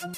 And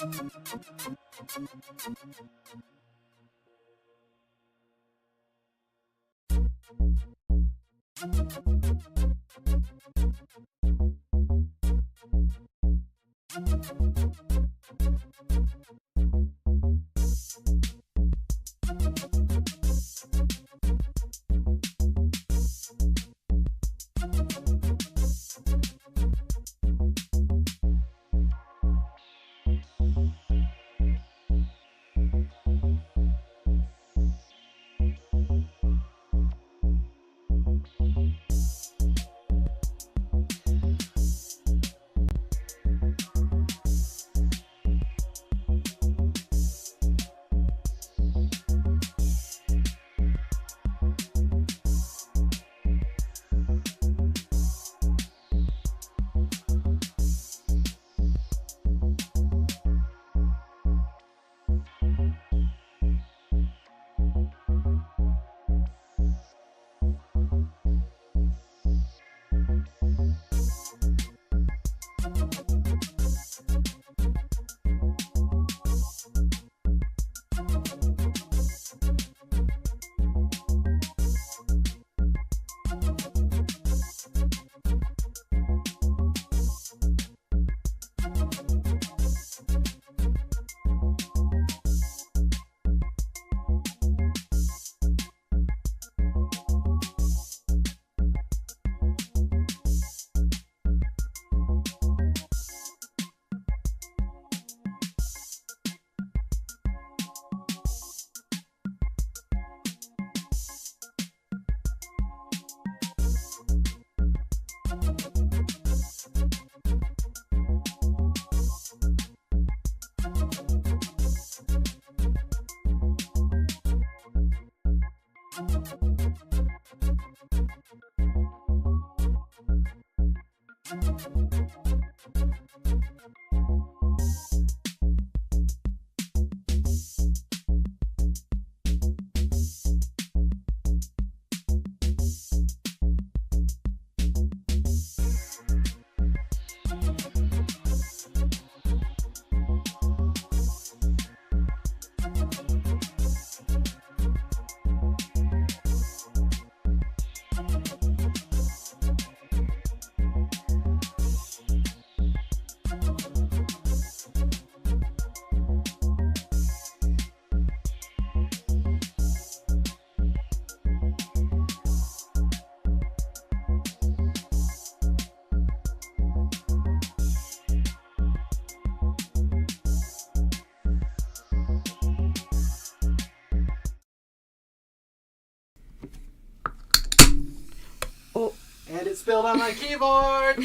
it spilled on my keyboard.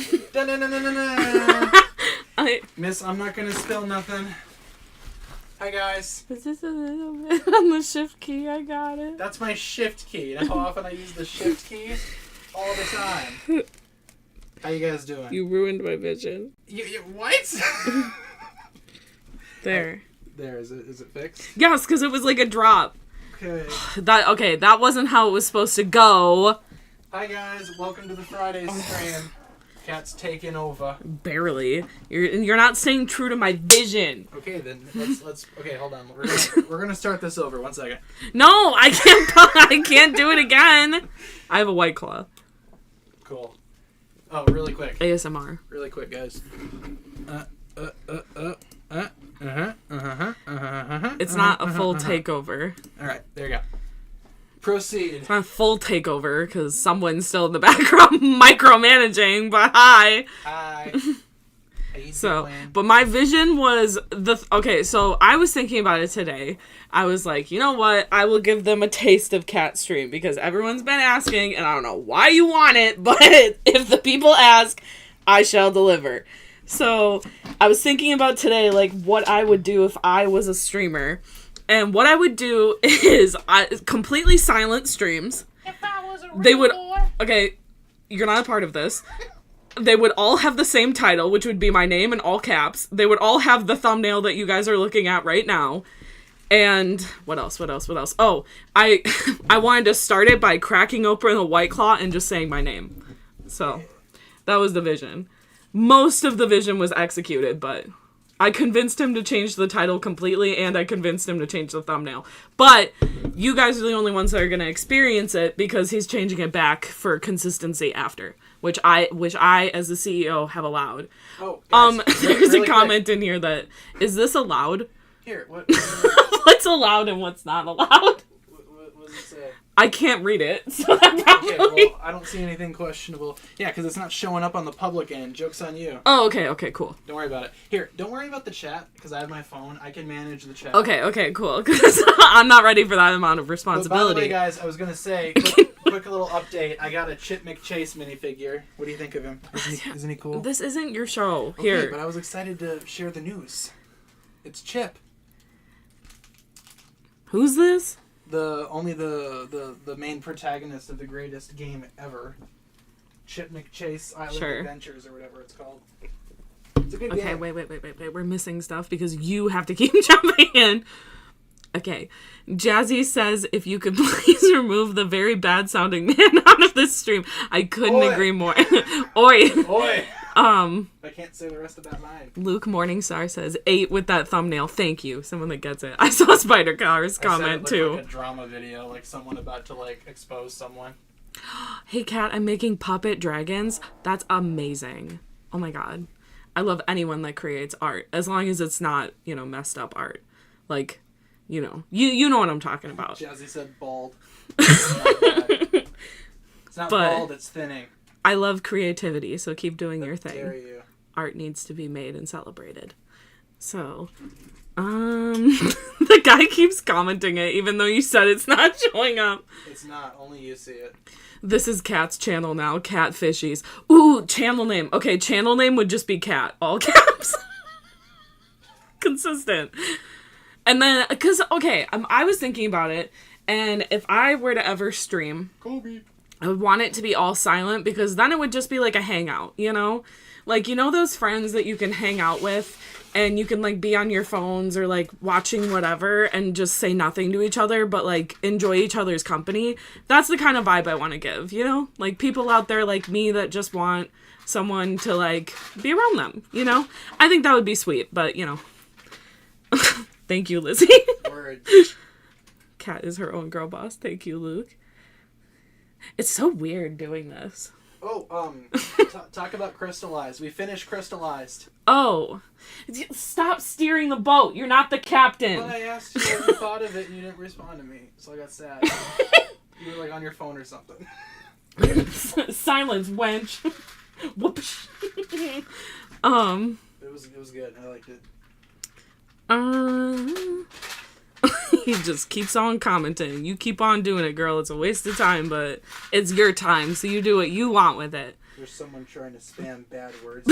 Miss, I'm not gonna spill nothing. Hi guys. It's just a little bit on the shift key. I got it. That's my shift key. That's how often I use the shift key. All the time. How you guys doing? You ruined my vision. You what? There. There, is it fixed? Yes, because it was like a drop. Okay. That wasn't how it was supposed to go. Hi guys, welcome to the Friday stream. Cat's taking over. Barely. You're not staying true to my vision. Okay, then let's okay, hold on. We're gonna start this over. 1 second. No, I can't do it again. I have a White Claw. Cool. Oh, really quick. ASMR. Really quick, guys. It's not a full takeover. All right, there you go. Proceed. It's not a full takeover because someone's still in the background micromanaging. But hi. Hi. So, but my vision was okay. So I was thinking about it today. I was like, you know what? I will give them a taste of cat stream because everyone's been asking, and I don't know why you want it, but if the people ask, I shall deliver. So I was thinking about today, like what I would do if I was a streamer. And what I would do is completely silent streams. If I was a real boy. Okay, you're not a part of this. They would all have the same title, which would be my name in all caps. They would all have the thumbnail that you guys are looking at right now. And what else? Oh, I wanted to start it by cracking open a White Claw and just saying my name. So that was the vision. Most of the vision was executed, but I convinced him to change the title completely, and I convinced him to change the thumbnail. But you guys are the only ones that are going to experience it because he's changing it back for consistency after, which I as the CEO have allowed. Oh, guys, there's a comment in here that, is this allowed? Here, what? What's allowed and what's not allowed? What does it say? I can't read it, so that probably... Okay, well, I don't see anything questionable. Yeah, because it's not showing up on the public end. Joke's on you. Oh, okay, cool. Don't worry about it. Here, don't worry about the chat, because I have my phone. I can manage the chat. Okay, cool. Because I'm not ready for that amount of responsibility. But by the way, guys, I was going to say, quick little update. I got a Chip McChase minifigure. What do you think of him? Isn't he cool? This isn't your show. Okay, Here. But I was excited to share the news. It's Chip. Who's this? The main protagonist of the greatest game ever, Chip McChase Island Adventures or whatever it's called. It's a good game. Okay, wait. We're missing stuff because you have to keep jumping in. Okay, Jazzy says if you could please remove the very bad sounding man out of this stream. I couldn't agree more. Oi. Oi. I can't say the rest of that line. Luke Morningstar says 8 with that thumbnail. Thank you, someone that gets it. I saw Spider Cars comment too. Like a drama video, like someone about to like expose someone. Hey Kat, I'm making puppet dragons. That's amazing. Oh my god, I love anyone that creates art as long as it's not messed up art. Like, you know what I'm talking about. Jazzy said bald. It's not bald. It's thinning. I love creativity, so keep doing your thing. Dare you. Art needs to be made and celebrated. So, the guy keeps commenting it, even though you said it's not showing up. It's not. Only you see it. This is Kat's channel now, TannerFishies. Ooh, channel name. Okay, channel name would just be Kat. All caps. Consistent. And then, I was thinking about it, and if I were to ever stream... Kobe. I would want it to be all silent because then it would just be like a hangout, Like, those friends that you can hang out with and you can, like, be on your phones or, like, watching whatever and just say nothing to each other but, like, enjoy each other's company. That's the kind of vibe I want to give, Like, people out there like me that just want someone to, like, be around them, I think that would be sweet, but, Thank you, Lizzie. Words. Kat is her own girl boss. Thank you, Luke. It's so weird doing this. Oh, talk about crystallized. We finished crystallized. Oh. Stop steering the boat. You're not the captain. Well, I asked you what you thought of it and you didn't respond to me, so I got sad. You were like on your phone or something. Silence, wench. Whoops. It was good. I liked it. He just keeps on commenting. You keep on doing it, girl. It's a waste of time, but it's your time, so you do what you want with it. There's someone trying to spam bad words.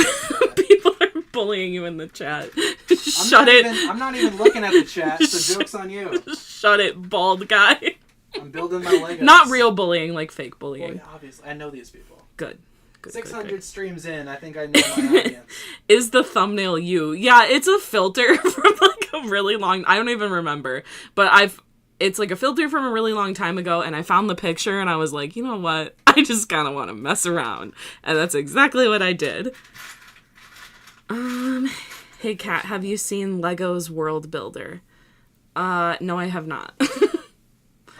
People are bullying you in the chat. Shut it. I'm not even looking at the chat, so joke's on you. Shut it, bald guy. I'm building my Legos. Not real bullying, like fake bullying. Well, yeah, obviously. I know these people. Good. 600 streams in, I think I know my audience. Is the thumbnail you? Yeah, it's a filter from like a really long... I don't even remember. But it's like a filter from a really long time ago, and I found the picture, and I was like, you know what? I just kind of want to mess around. And that's exactly what I did. Hey, Kat, have you seen Lego's World Builder? No, I have not. I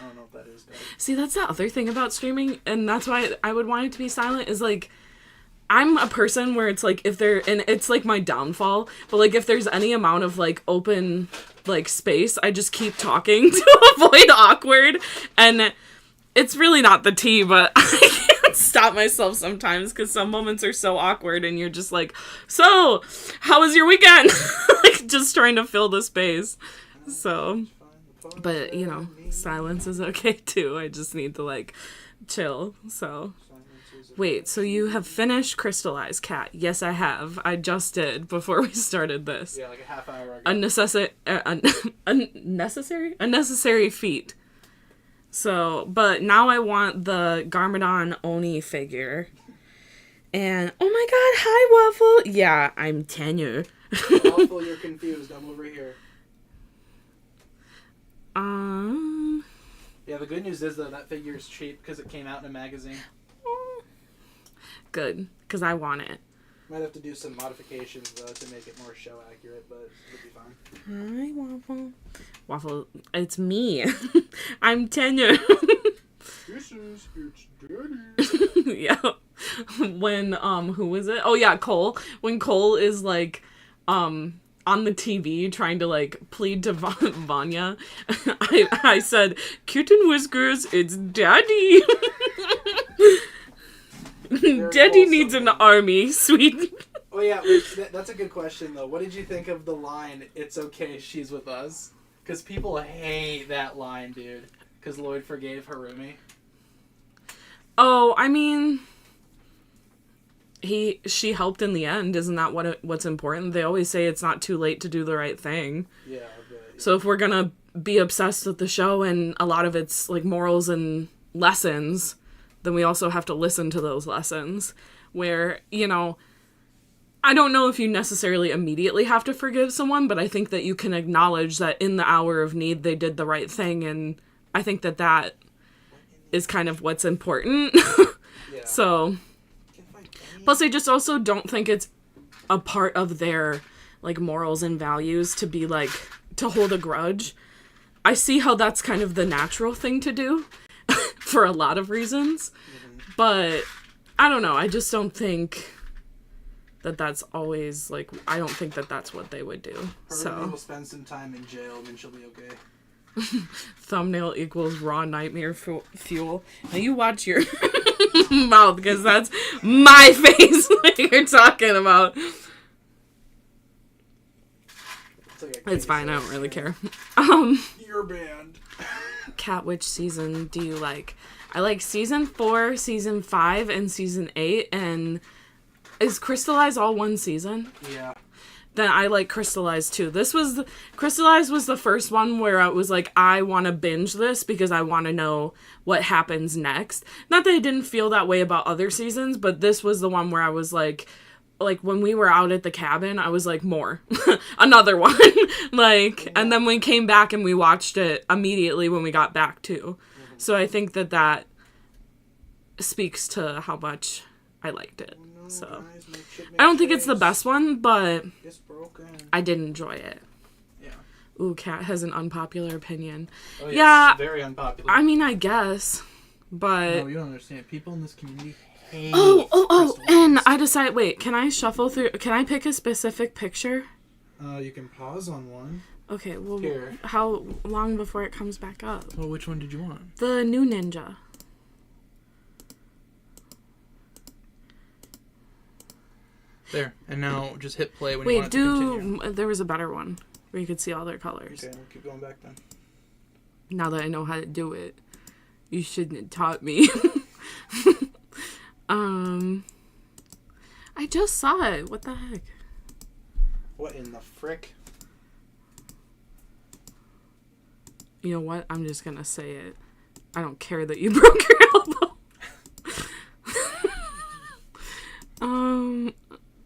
don't know if that is good. See, that's the other thing about streaming, and that's why I would want it to be silent, is like... I'm a person where it's like and it's like my downfall, but like if there's any amount of like open like space, I just keep talking to avoid awkward, and it's really not the tea, but I can't stop myself sometimes because some moments are so awkward and you're just like, so how was your weekend? Like just trying to fill the space. So, but silence is okay too. I just need to like chill. So. Wait, so you have finished Crystallized, Kat? Yes, I have. I just did before we started this. Yeah, like a half hour ago. A necessary feat. So, but now I want the Garmadon Oni figure. And, oh my god, hi, Waffle! Yeah, I'm Tanner. Waffle, you're confused. I'm over here. Yeah, the good news is, though, that figure is cheap because it came out in a magazine. Good, because I want it. Might have to do some modifications, though, to make it more show accurate, but it'll be fine. Hi, Waffle. Waffle, it's me. I'm Tanner. It's Daddy. Yeah. When, who was it? Oh, yeah, Cole. When Cole is, like, on the TV trying to, like, plead to Vanya, I said, Kitten Whiskers, it's Daddy. Daddy needs an army, sweet. Oh yeah, wait, that's a good question though. What did you think of the line, "It's okay, she's with us"? Because people hate that line, dude. Because Lloyd forgave Harumi. Oh, I mean, she helped in the end. Isn't that what's important? They always say it's not too late to do the right thing. Yeah, but, yeah. So if we're gonna be obsessed with the show and a lot of its like morals and lessons, then we also have to listen to those lessons where, you know, I don't know if you necessarily immediately have to forgive someone, but I think that you can acknowledge that in the hour of need, they did the right thing. And I think that is kind of what's important. Yeah. So, plus I just also don't think it's a part of their like morals and values to be like, to hold a grudge. I see how that's kind of the natural thing to do. For a lot of reasons, but I don't know. I just don't think that that's always like. I don't think that that's what they would do. Harumi will spend some time in jail, and then she'll be okay. Thumbnail equals raw nightmare fuel. Now you watch your mouth because that's my face that you're talking about. It's fine. I don't really care. You're banned. Kat, which season do you like? I like season 4, season 5, and season 8. And is Crystallized all one season? Yeah. Then I like Crystallized too. Crystallized was the first one where I was like, I want to binge this because I want to know what happens next. Not that I didn't feel that way about other seasons, but this was the one where I was like when we were out at the cabin, I was like, more. Another one. And then we came back and we watched it immediately when we got back too. Mm-hmm. So I think that speaks to how much I liked it. So I don't think it's the best one, but I did enjoy it. Yeah. Ooh, Kat has an unpopular opinion. Oh, yes, yeah. Very unpopular. I mean, I guess, but... No, you don't understand. People in this community hate... Oh, and I decided... Wait, can I shuffle through... Can I pick a specific picture? You can pause on one. Okay, well, Here. How long before it comes back up? Well, which one did you want? The new ninja. There. And now just hit play when you want it to continue. There was a better one where you could see all their colors. Okay, we'll keep going back then. Now that I know how to do it, you shouldn't have taught me. I just saw it. What the heck? What in the frick? You know what? I'm just gonna say it. I don't care that you broke your elbow.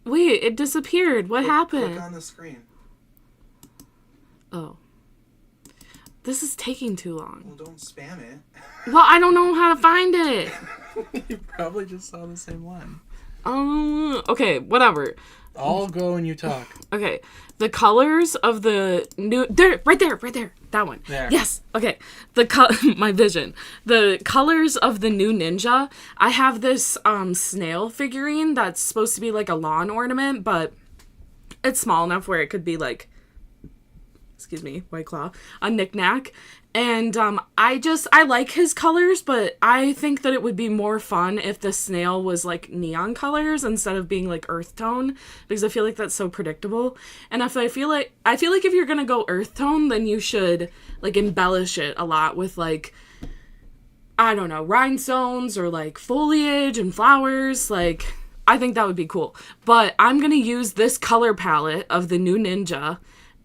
Wait, it disappeared. What happened? Click on the screen. Oh. This is taking too long. Well, don't spam it. Well, I don't know how to find it. You probably just saw the same one. Okay, whatever. I'll go and you talk. Okay, the colors of the new... right there. That one. There. Yes. Okay. My vision. The colors of the new ninja. I have this snail figurine that's supposed to be like a lawn ornament, but it's small enough where it could be like, excuse me, White Claw, a knick-knack. And I like his colors, but I think that it would be more fun if the snail was like neon colors instead of being like earth tone, because I feel like that's so predictable. And if I feel like if you're gonna go earth tone, then you should like embellish it a lot with like, I don't know, rhinestones or like foliage and flowers. Like, I think that would be cool. But I'm gonna use this color palette of the new ninja,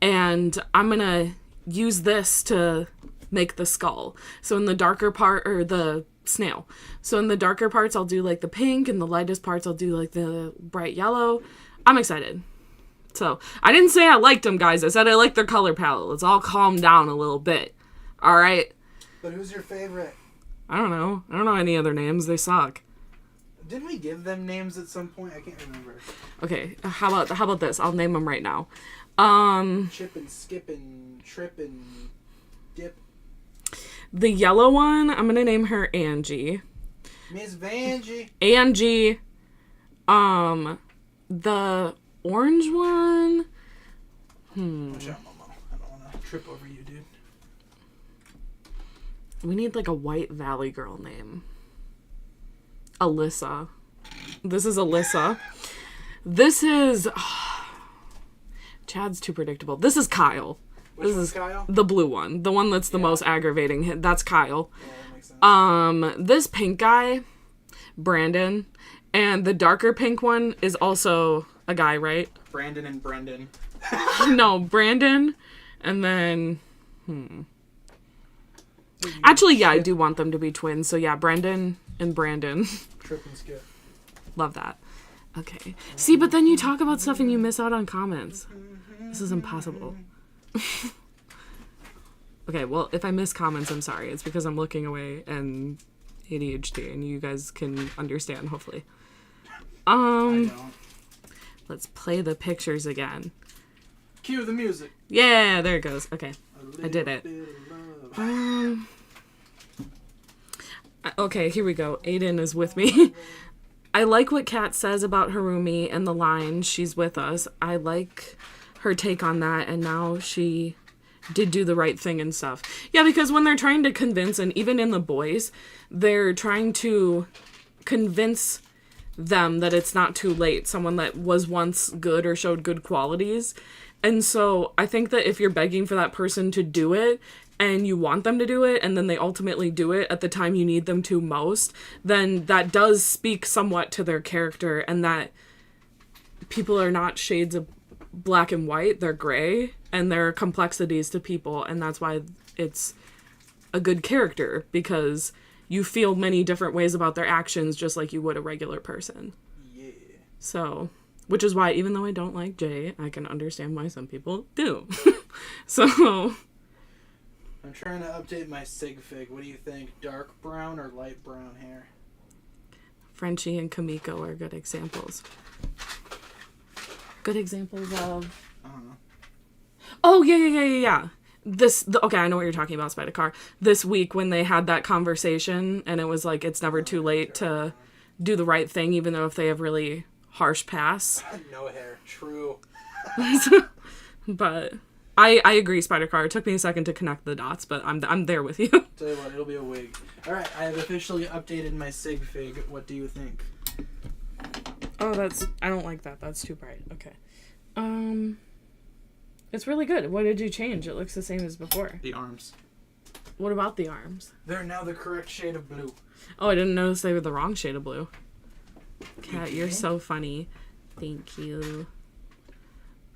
and I'm gonna use this to make the skull. So in the darker part, or the snail. So in the darker parts, I'll do like the pink, and the lightest parts, I'll do like the bright yellow. I'm excited. So I didn't say I liked them, guys. I said I liked their color palette. Let's all calm down a little bit. All right. But who's your favorite? I don't know any other names. They suck. Didn't we give them names at some point? I can't remember. Okay, how about this? I'll name them right now. Chip and skip and trip and dip. The yellow one, I'm gonna name her Angie. Miss Vanjie. Angie. The orange one. Watch out, Momo. I don't want to trip over you, dude. We need like a White Valley girl name. Alyssa. This is Alyssa. This is... Chad's too predictable. This is Kyle. Which one's Kyle? The blue one. The one that's the most aggravating. That's Kyle. Yeah, that makes sense. This pink guy, Brandon. And the darker pink one is also a guy, right? Brandon and Brendan. No, Brandon. And then... Actually, yeah, I do want them to be twins. So yeah, Brendan and Brandon. Trip and skip. Love that. Okay. See, but then you talk about stuff and you miss out on comments. This is impossible. Okay, well, if I miss comments, I'm sorry. It's because I'm looking away and ADHD, and you guys can understand, hopefully. I don't. Let's play the pictures again. Cue the music. Yeah, there it goes. Okay, I did it. Okay, here we go. Aiden is with me. I like what Kat says about Harumi and the line, she's with us. I like her take on that, and now she did do the right thing and stuff. Yeah, because when they're trying to convince, and even in the boys, they're trying to convince them that it's not too late, someone that was once good or showed good qualities. And so I think that if you're begging for that person to do it, and you want them to do it, and then they ultimately do it at the time you need them to most, then that does speak somewhat to their character, and that people are not shades of black and white, they're gray, and there are complexities to people, and that's why it's a good character, because you feel many different ways about their actions just like you would a regular person. Yeah. So, which is why, even though I don't like Jay, I can understand why some people do. So... I'm trying to update my sig fig. What do you think? Dark brown or light brown hair? Frenchie and Kamiko are good examples. Good examples of... I don't know. Oh, yeah. Okay, I know what you're talking about, Spider Car. This week when they had that conversation, and it was like, it's never too late to do the right thing, even though if they have really harsh past. No hair. True. But... I agree, Spider Car. It took me a second to connect the dots, but I'm there with you. Tell you what, it'll be a wig. Alright, I have officially updated my sig fig. What do you think? Oh, I don't like that. That's too bright. Okay. It's really good. What did you change? It looks the same as before. The arms. What about the arms? They're now the correct shade of blue. Oh, I didn't notice they were the wrong shade of blue. Kat, you're so funny. Thank you.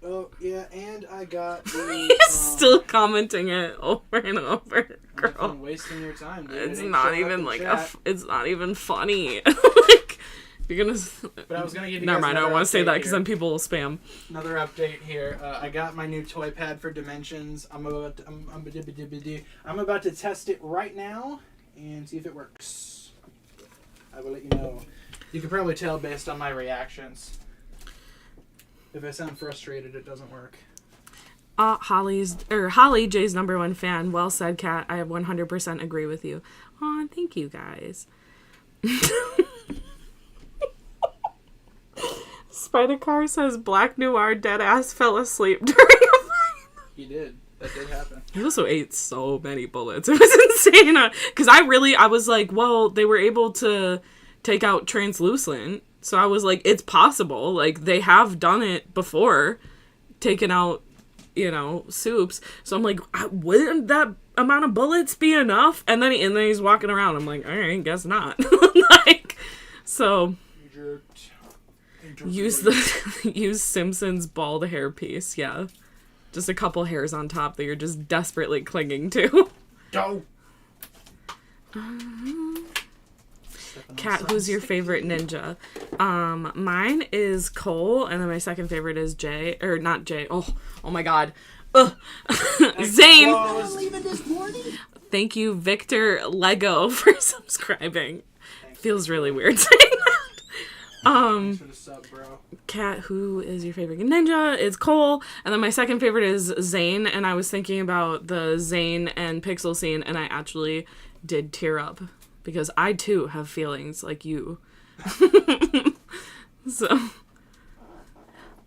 Oh, yeah, and I got the... He's still commenting it over and over, girl. I'm wasting your time, dude. It's not even like it's not even funny. Like, you're gonna... But I was gonna give you Never mind, I don't want to say that because then people will spam. Another update here. I got my new toy pad for Dimensions. I'm about to test it right now and see if it works. I will let you know. You can probably tell based on my reactions. If I sound frustrated, it doesn't work. Holly, Jay's number one fan. Well said, Kat. I 100% agree with you. Aw, thank you, guys. Spider Car says Black Noir deadass fell asleep during a fight. He did. That did happen. He also ate so many bullets. It was insane. Because I was like, well, they were able to take out Translucent. So I was like, it's possible. Like, they have done it before, taken out, soups. So I'm like, wouldn't that amount of bullets be enough? And then he's walking around. I'm like, all right, guess not. So use Simpson's bald hair piece. Yeah, just a couple hairs on top that you're just desperately clinging to. Go. Kat, who's your favorite ninja? Mine is Cole, and then my second favorite is Jay. Or not Jay. Oh my god. Zane! Thank you, Victor Lego, for subscribing. Feels really weird saying that. Thanks for the sub, bro. Kat, who is your favorite ninja? It's Cole. And then my second favorite is Zane. And I was thinking about the Zane and Pixel scene, and I actually did tear up. Because I, too, have feelings like you. So...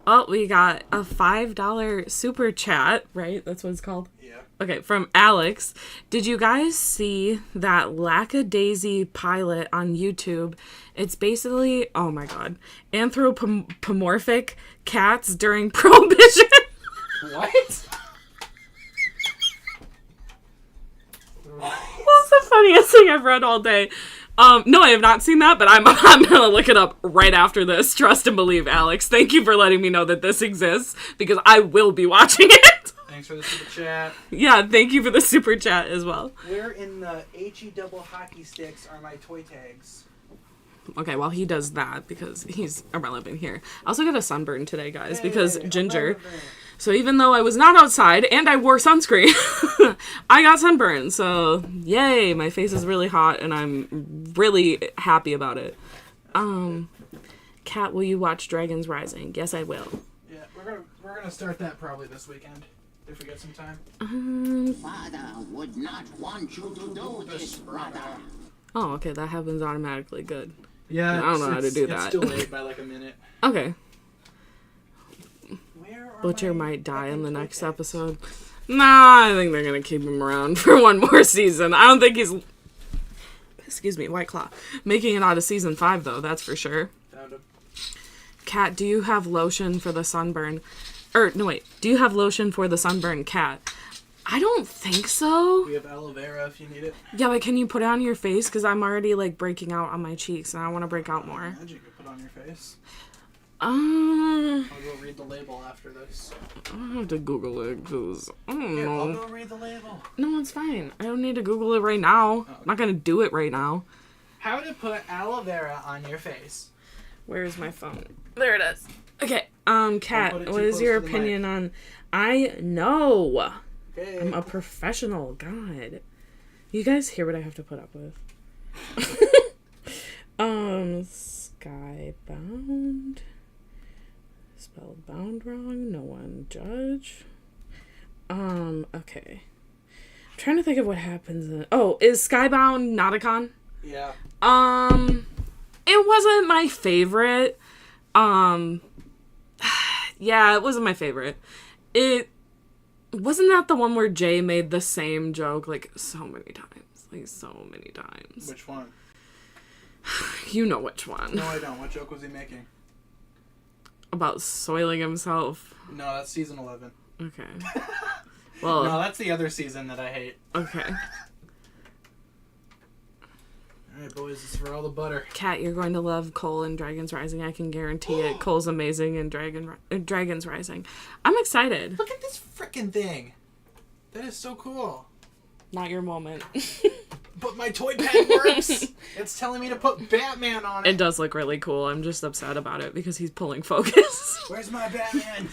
Oh, we got a $5 super chat, right? That's what it's called? Yeah. Okay, from Alex. Did you guys see that Lackadaisy pilot on YouTube? It's basically, oh my god, anthropomorphic cats during Prohibition. What? That's the funniest thing I've read all day. No, I have not seen that, but I'm gonna look it up right after this. Trust and believe, Alex. Thank you for letting me know that this exists, because I will be watching it. Thanks for the super chat. Yeah, thank you for the super chat as well. Where in the HE double hockey sticks are my toy tags? Okay, well, he does that because he's irrelevant here. I also got a sunburn today, guys, because Ginger. So even though I was not outside and I wore sunscreen, I got sunburned. So, yay, my face is really hot and I'm really happy about it. Kat, will you watch Dragons Rising? Yes, I will. Yeah, we're gonna start that probably this weekend if we get some time. Father would not want you to do this, brother. Oh, okay, that happens automatically. Good. Yeah, I don't know how to do that. It's delayed by like a minute. Okay. Butcher might die in the next episode. Nah, I think they're gonna keep him around for one more season. I don't think he's... Excuse me, White Claw. Making it out of season 5, though, that's for sure. Found him. Kat, do you have lotion for the sunburn? No, wait. Do you have lotion for the sunburn, Kat? I don't think so. We have aloe vera if you need it. Yeah, but can you put it on your face? Because I'm already, like, breaking out on my cheeks, and I want to break out more. Imagine you could put on your face. I'll go read the label after this. I have to Google it, because I don't know. I'll go read the label. No, it's fine. I don't need to Google it right now. Oh, okay. I'm not going to do it right now. How to put aloe vera on your face. Where's my phone? There it is. Okay, Kat, what is your opinion on... I know. Okay. I'm a professional. God. You guys hear what I have to put up with? Skybound. Spelled bound wrong. No one judge. Okay. I'm trying to think of what happens in... Oh, is Skybound Nauticon? Yeah. It wasn't my favorite. Yeah, it wasn't my favorite. It... Wasn't that the one where Jay made the same joke, like, so many times? Like, so many times. Which one? You know which one. No, I don't. What joke was he making? About soiling himself. No, that's season 11. Okay. Well... No, that's the other season that I hate. Okay. Alright, boys, this is for all the butter. Kat, you're going to love Cole in Dragons Rising. I can guarantee it. Cole's amazing in Dragons Rising. I'm excited. Look at this frickin' thing. That is so cool. Not your moment. But my toy pad works. It's telling me to put Batman on it. It does look really cool. I'm just upset about it because he's pulling focus. Where's my Batman?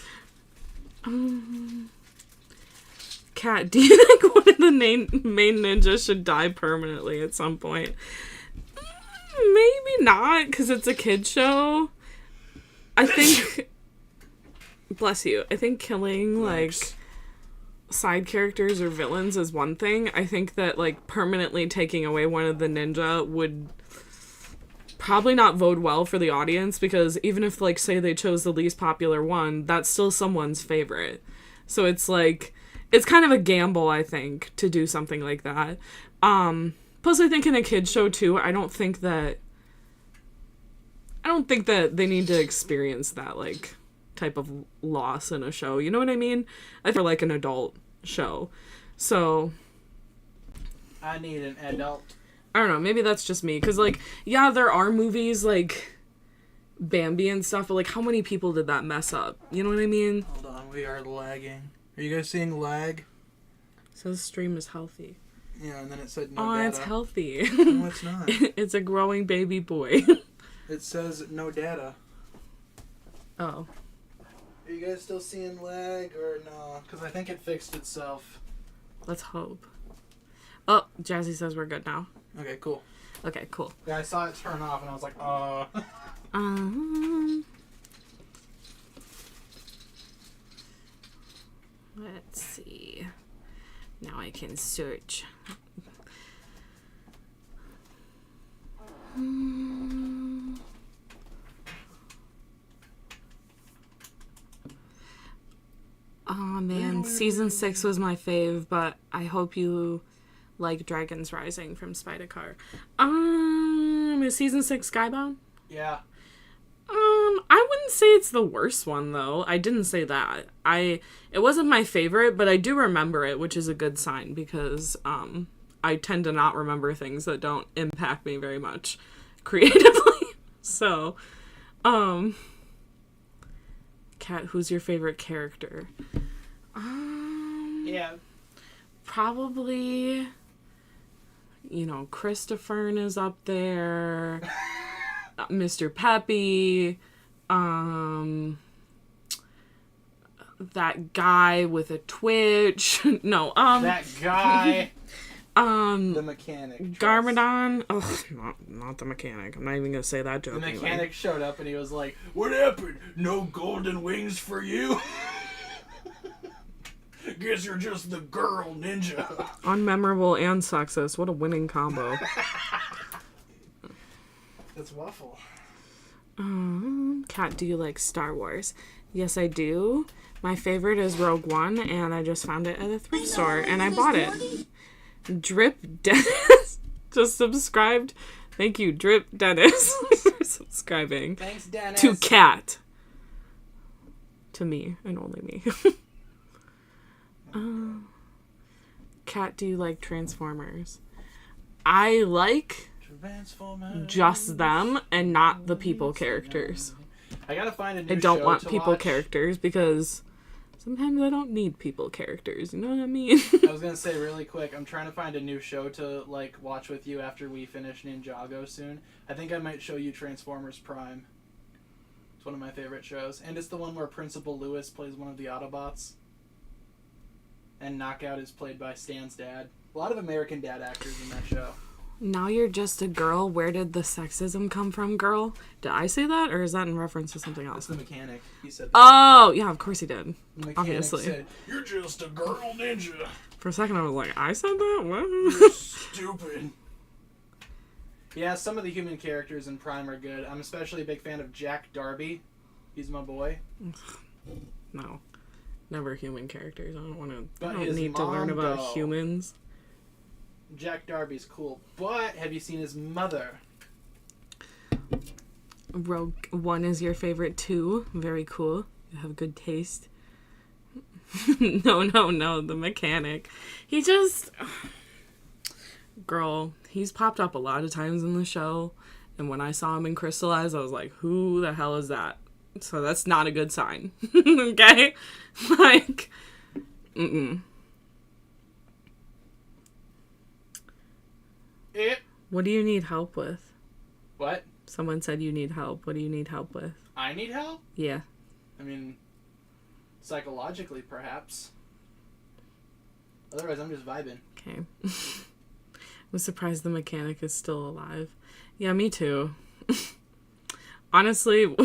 Kat, do you think one of the main ninjas should die permanently at some point? Maybe not, because it's a kid's show. I think... Bless you. I think killing, like, side characters or villains is one thing. I think that, like, permanently taking away one of the ninja would probably not bode well for the audience, because even if, like, say they chose the least popular one, that's still someone's favorite. So it's, like... It's kind of a gamble, I think, to do something like that. Plus, I think in a kid's show, too, I don't think that they need to experience that, like, type of loss in a show. You know what I mean? I feel like an adult show. So... I need an adult. I don't know, maybe that's just me. Because, like, yeah, there are movies, like, Bambi and stuff, but, like, how many people did that mess up? You know what I mean? Hold on, we are lagging. Are you guys seeing lag? It says stream is healthy. Yeah, and then it said no data. data. It's healthy. No, it's not. It's a growing baby boy. It says no data. Oh. Are you guys still seeing lag or no? Because I think it fixed itself. Let's hope. Oh, Jazzy says we're good now. Okay, cool. Okay, cool. Yeah, I saw it turn off and I was like, Let's see. Now I can search. Oh man, season 6 was my fave, but I hope you like Dragons Rising from Spider-Car. Is season 6 Skybound? Yeah. I wouldn't say it's the worst one though. I didn't say that. It wasn't my favorite, but I do remember it, which is a good sign because I tend to not remember things that don't impact me very much creatively. So, Kat, who's your favorite character? Yeah. Probably, Christopher is up there. Mr. Peppy. That guy with a twitch. No, that guy. The mechanic. Garmadon. Oh, not the mechanic. I'm not even gonna say that joke. The mechanic showed up and he was like, "What happened? No golden wings for you? Guess you're just the girl ninja." Unmemorable and sexist. What a winning combo. That's waffle. Kat, do you like Star Wars? Yes, I do. My favorite is Rogue One, and I just found it at a thrift store, and I bought it. Drip Dennis just subscribed. Thank you, Drip Dennis, for subscribing. Thanks, Dennis. To Kat. To me, and only me. Kat, do you like Transformers? I like just them and not the people characters. I gotta find a new I don't show want to people watch. characters because sometimes I don't need people characters. You know what I mean? I was gonna say really quick, I'm trying to find a new show to watch with you after we finish Ninjago soon. I think I might show you Transformers Prime. It's one of my favorite shows, and it's the one where Principal Lewis plays one of the Autobots, and Knockout is played by Stan's dad. A lot of American dad actors in that show. Now you're just a girl. Where did the sexism come from, girl? Did I say that, or is that in reference to something else? That's the mechanic. He said that. Oh, yeah, of course he did. The mechanic Obviously. said, "You're just a girl ninja." For a second, I was like, I said that? What? You're stupid. Yeah, some of the human characters in Prime are good. I'm especially a big fan of Jack Darby. He's my boy. No. Never human characters. I don't want to. But I don't his need to learn mom, about though. humans. Jack Darby's cool. But have you seen his mother? Rogue One is your favorite too. Very cool. You have good taste. No. The mechanic. He just... Girl, he's popped up a lot of times in the show. And when I saw him in Crystallize, I was like, who the hell is that? So that's not a good sign. Okay? What do you need help with? What? Someone said you need help. What do you need help with? I need help? Yeah. I mean, psychologically, perhaps. Otherwise, I'm just vibing. Okay. I'm surprised the mechanic is still alive. Yeah, me too. Honestly,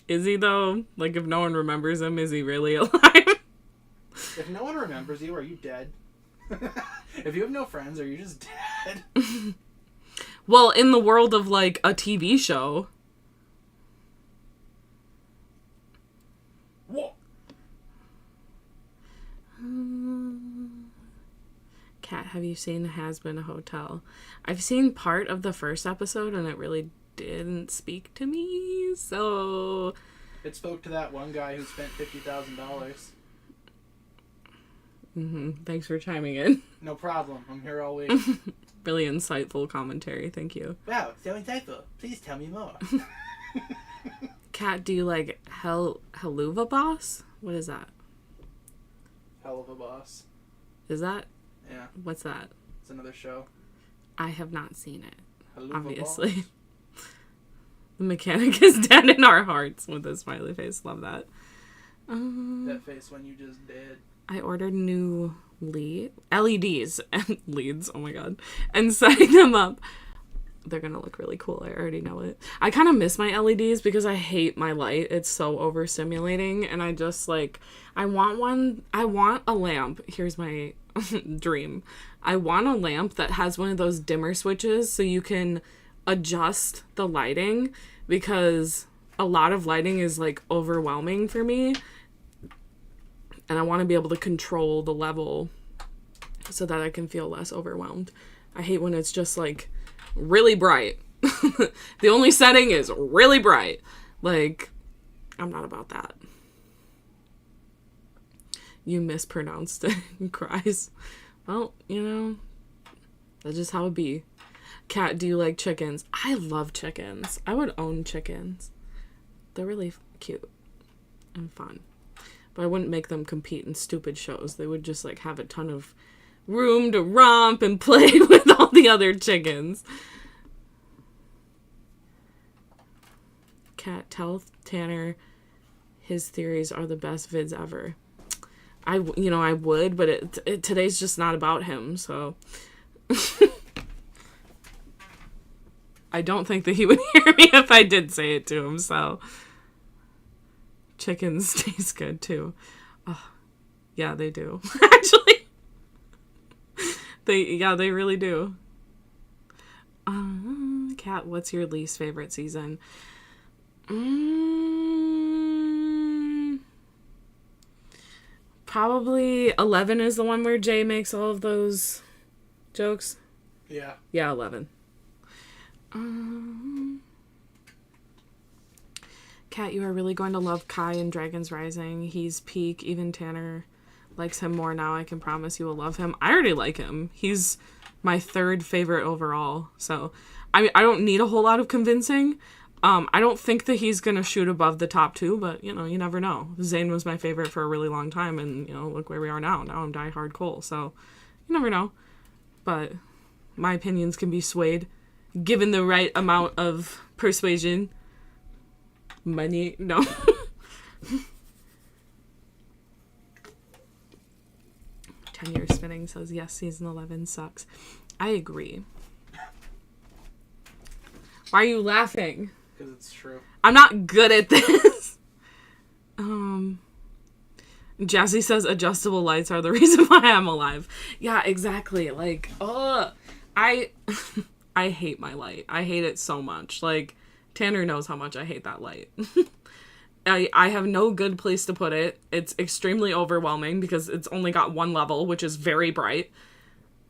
is he though? Like, if no one remembers him, is he really alive? If no one remembers you, are you dead? If you have no friends, are you just dead? Well, in the world of, like, a TV show. What? Kat, have you seen Has Been a Hotel? I've seen part of the first episode, and it really didn't speak to me, so... It spoke to that one guy who spent $50,000. Thanks for chiming in. No problem. I'm here all week. Really insightful commentary. Thank you. Wow, so insightful. Please tell me more. Kat, do you like Helluva Boss? What is that? Hell of a boss. Is that? Yeah. What's that? It's another show. I have not seen it. Helluva Obviously. Boss. The mechanic is dead in our hearts with a smiley face. Love that. That face when you just did. I ordered new LEDs and leads. Oh my god, and setting them up. they're gonna look really cool. I already know it. I kind of miss my LEDs because I hate my light. It's so overstimulating, and I just like, I want a lamp. Here's my dream. I want a lamp that has one of those dimmer switches so you can adjust the lighting, because a lot of lighting is like overwhelming for me, and I want to be able to control the level so that I can feel less overwhelmed. I hate when it's just like really bright. The only setting is really bright. Like, I'm not about that. You mispronounced it and cries. Well, you know, that's just how it be. Kat, do you like chickens? I love chickens. I would own chickens. They're really cute and fun. But I wouldn't make them compete in stupid shows. They would just like have a ton of room to romp and play with all the other chickens. Kat, tell Tanner his theories are the best vids ever. I would, but today's just not about him, so I don't think that he would hear me if I did say it to him, so chickens taste good too. Oh, yeah, they do. Actually. They really do. Kat, what's your least favorite season? Probably 11 is the one where Jay makes all of those jokes. Yeah. Yeah, 11. Kat, you are really going to love Kai in Dragon's Rising. He's peak. Even Tanner likes him more now. I can promise you will love him. I already like him. He's my third favorite overall. So, I mean, I don't need a whole lot of convincing. I don't think that he's going to shoot above the top 2, but, you know, you never know. Zayn was my favorite for a really long time, and, you know, look where we are now. Now I'm diehard Cole, so you never know. But my opinions can be swayed, given the right amount of persuasion. Money, no. Ten-year spinning says, yes, season 11 sucks. I agree. Why are you laughing? Because it's true. I'm not good at this. Jazzy says adjustable lights are the reason why I'm alive. Yeah, exactly. Like, I hate my light. I hate it so much. Like, Tanner knows how much I hate that light. I have no good place to put it. It's extremely overwhelming because it's only got one level, which is very bright.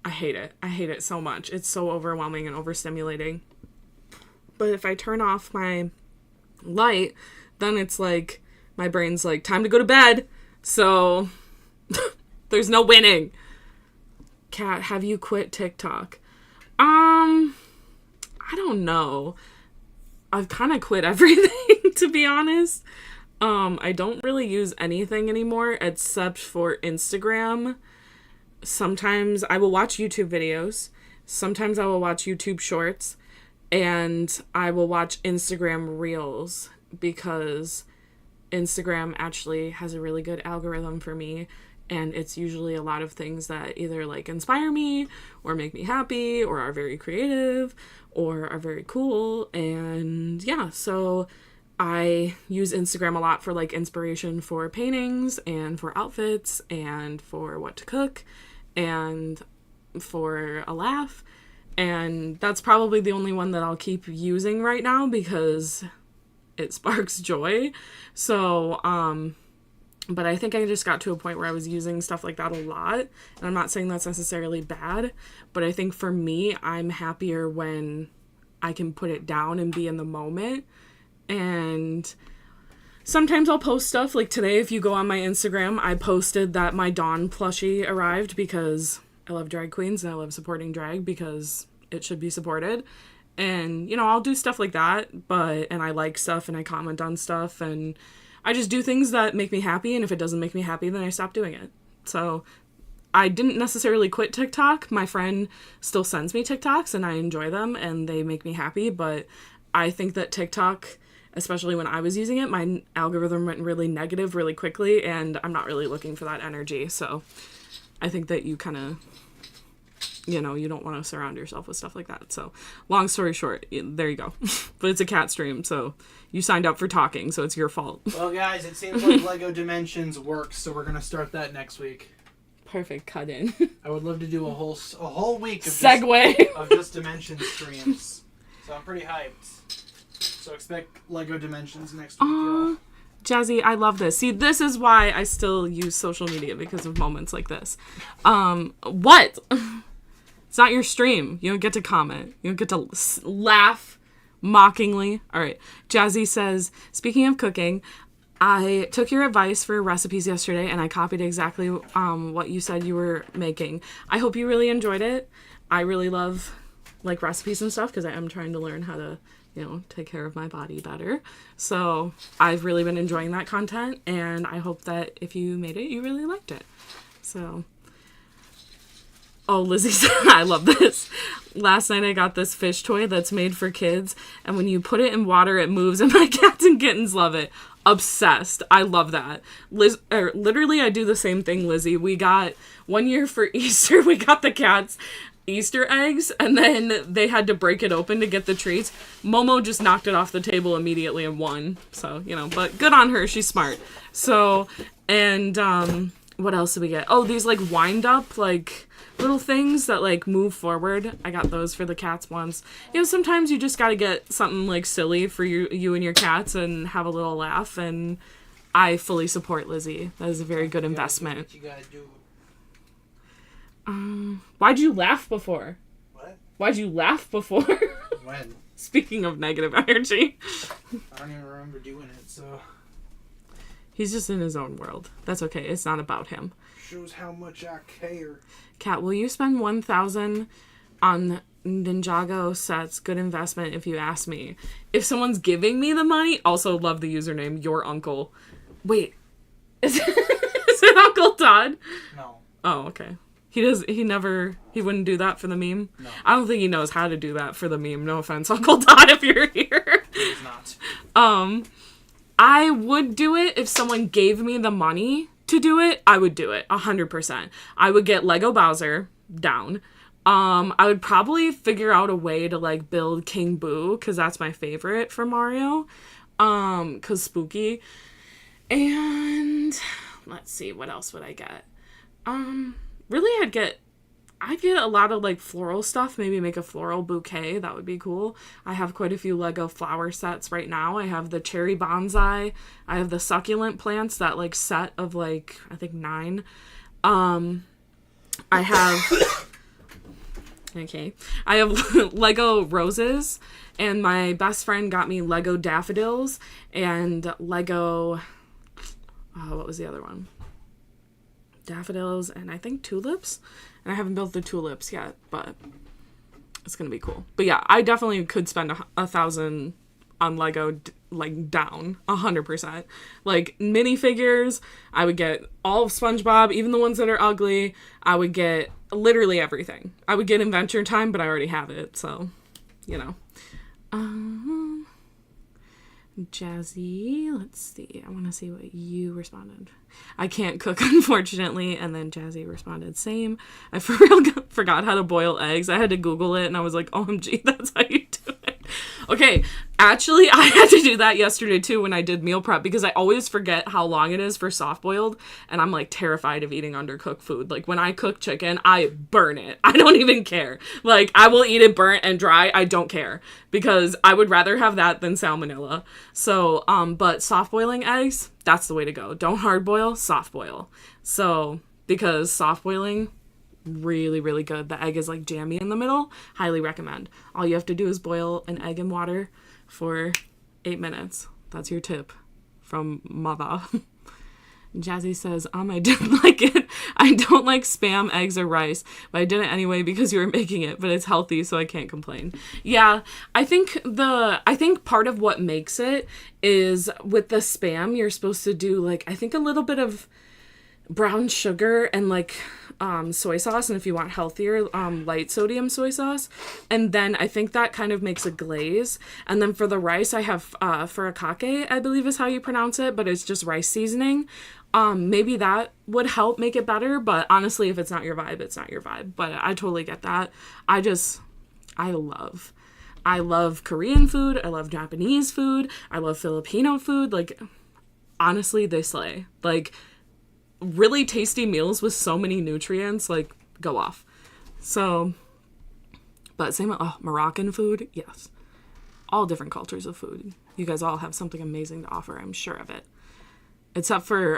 I hate it. I hate it so much. It's so overwhelming and overstimulating. But if I turn off my light, then it's like, my brain's like, time to go to bed. So, there's no winning. Kat, have you quit TikTok? I don't know. I've kind of quit everything, to be honest. I don't really use anything anymore except for Instagram. Sometimes I will watch YouTube videos. Sometimes I will watch YouTube shorts. And I will watch Instagram Reels because Instagram actually has a really good algorithm for me. And it's usually a lot of things that either like inspire me or make me happy or are very creative or are very cool. And yeah, so I use Instagram a lot for like inspiration for paintings and for outfits and for what to cook and for a laugh. And that's probably the only one that I'll keep using right now because it sparks joy. So, but I think I just got to a point where I was using stuff like that a lot. And I'm not saying that's necessarily bad, but I think for me, I'm happier when I can put it down and be in the moment. And sometimes I'll post stuff. Like today, if you go on my Instagram, I posted that my Dawn plushie arrived because I love drag queens and I love supporting drag because it should be supported. And, you know, I'll do stuff like that, and I like stuff and I comment on stuff and I just do things that make me happy. And if it doesn't make me happy, then I stop doing it. So I didn't necessarily quit TikTok. My friend still sends me TikToks and I enjoy them and they make me happy. But I think that TikTok, especially when I was using it, my algorithm went really negative really quickly and I'm not really looking for that energy. So I think that you kind of you know, you don't want to surround yourself with stuff like that. So long story short, there you go. But it's a cat stream, so you signed up for talking, so it's your fault. Well, guys, it seems like Lego Dimensions works, so we're going to start that next week. Perfect, cut in. I would love to do a whole week of segue of just Dimensions streams. So I'm pretty hyped. So expect Lego Dimensions next week, y'all. Jazzy, I love this. See, this is why I still use social media, because of moments like this. What? It's not your stream. You don't get to comment. You don't get to laugh mockingly. All right. Jazzy says, speaking of cooking, I took your advice for recipes yesterday and I copied exactly what you said you were making. I hope you really enjoyed it. I really love like recipes and stuff because I am trying to learn how to, you know, take care of my body better. So I've really been enjoying that content, and I hope that if you made it, you really liked it. So, oh, Lizzie said, I love this. Last night I got this fish toy that's made for kids, and when you put it in water, it moves, and my cats and kittens love it. Obsessed. I love that. Literally, I do the same thing, Lizzie. We got, one year for Easter, we got the cats Easter eggs, and then they had to break it open to get the treats. Momo just knocked it off the table immediately and won. So, you know, but good on her. She's smart. So, and what else did we get? Oh, these like wind up like little things that like move forward. I got those for the cats once. You know, sometimes you just gotta get something like silly for you and your cats and have a little laugh, and I fully support Lizzie. That is a very good investment. What you gotta do. Why'd you laugh before? What? Why'd you laugh before? When? Speaking of negative energy. I don't even remember doing it, so. He's just in his own world. That's okay. It's not about him. Shows how much I care. Kat, will you spend 1,000 on Ninjago sets? Good investment if you ask me. If someone's giving me the money, also love the username, your uncle. Wait. Is it Uncle Todd? No. Oh, okay. He wouldn't do that for the meme? No. I don't think he knows how to do that for the meme. No offense, Uncle Todd, if you're here. He's not. I would do it if someone gave me the money to do it. I would do it 100%. I would get Lego Bowser down. I would probably figure out a way to like build King Boo, because that's my favorite for Mario. Because spooky. And let's see, what else would I get? Really, I'd get a lot of like floral stuff. Maybe make a floral bouquet. That would be cool. I have quite a few Lego flower sets right now. I have the cherry bonsai. I have the succulent plants, that like set of like, I think 9. I have I have Lego roses, and my best friend got me Lego daffodils and Lego, what was the other one? Daffodils and I think tulips, and I haven't built the tulips yet, but it's gonna be cool. But yeah, I definitely could spend 1,000 on Lego, like down 100%. Like minifigures, I would get all of SpongeBob, even the ones that are ugly. I would get literally everything. I would get Adventure Time, but I already have it, so you know. Jazzy, let's see. I want to see what you responded. I can't cook, unfortunately. And then Jazzy responded, same. I for real forgot how to boil eggs. I had to Google it, and I was like, OMG, that's how you do it. Okay, actually, I had to do that yesterday, too, when I did meal prep, because I always forget how long it is for soft-boiled, and I'm, like, terrified of eating undercooked food. Like, when I cook chicken, I burn it. I don't even care. Like, I will eat it burnt and dry. I don't care, because I would rather have that than salmonella. So, but soft-boiling eggs, that's the way to go. Don't hard-boil, soft-boil. So, because soft-boiling, really, really good. The egg is like jammy in the middle. Highly recommend. All you have to do is boil an egg in water for 8 minutes. That's your tip from mother. Jazzy says, I didn't like it. I don't like Spam, eggs, or rice, but I did it anyway because you were making it, but it's healthy, so I can't complain. Yeah, I think part of what makes it is with the Spam, you're supposed to do like, I think a little bit of brown sugar and like soy sauce, and if you want healthier, light sodium soy sauce. And then I think that kind of makes a glaze. And then for the rice, I have furikake, I believe is how you pronounce it, but it's just rice seasoning. Maybe that would help make it better, but honestly, if it's not your vibe, it's not your vibe. But I totally get that. I love Korean food. I love Japanese food. I love Filipino food. Like, honestly, they slay. Like, really tasty meals with so many nutrients, like, go off. So, but same, Moroccan food, yes. All different cultures of food. You guys all have something amazing to offer, I'm sure of it. Except for,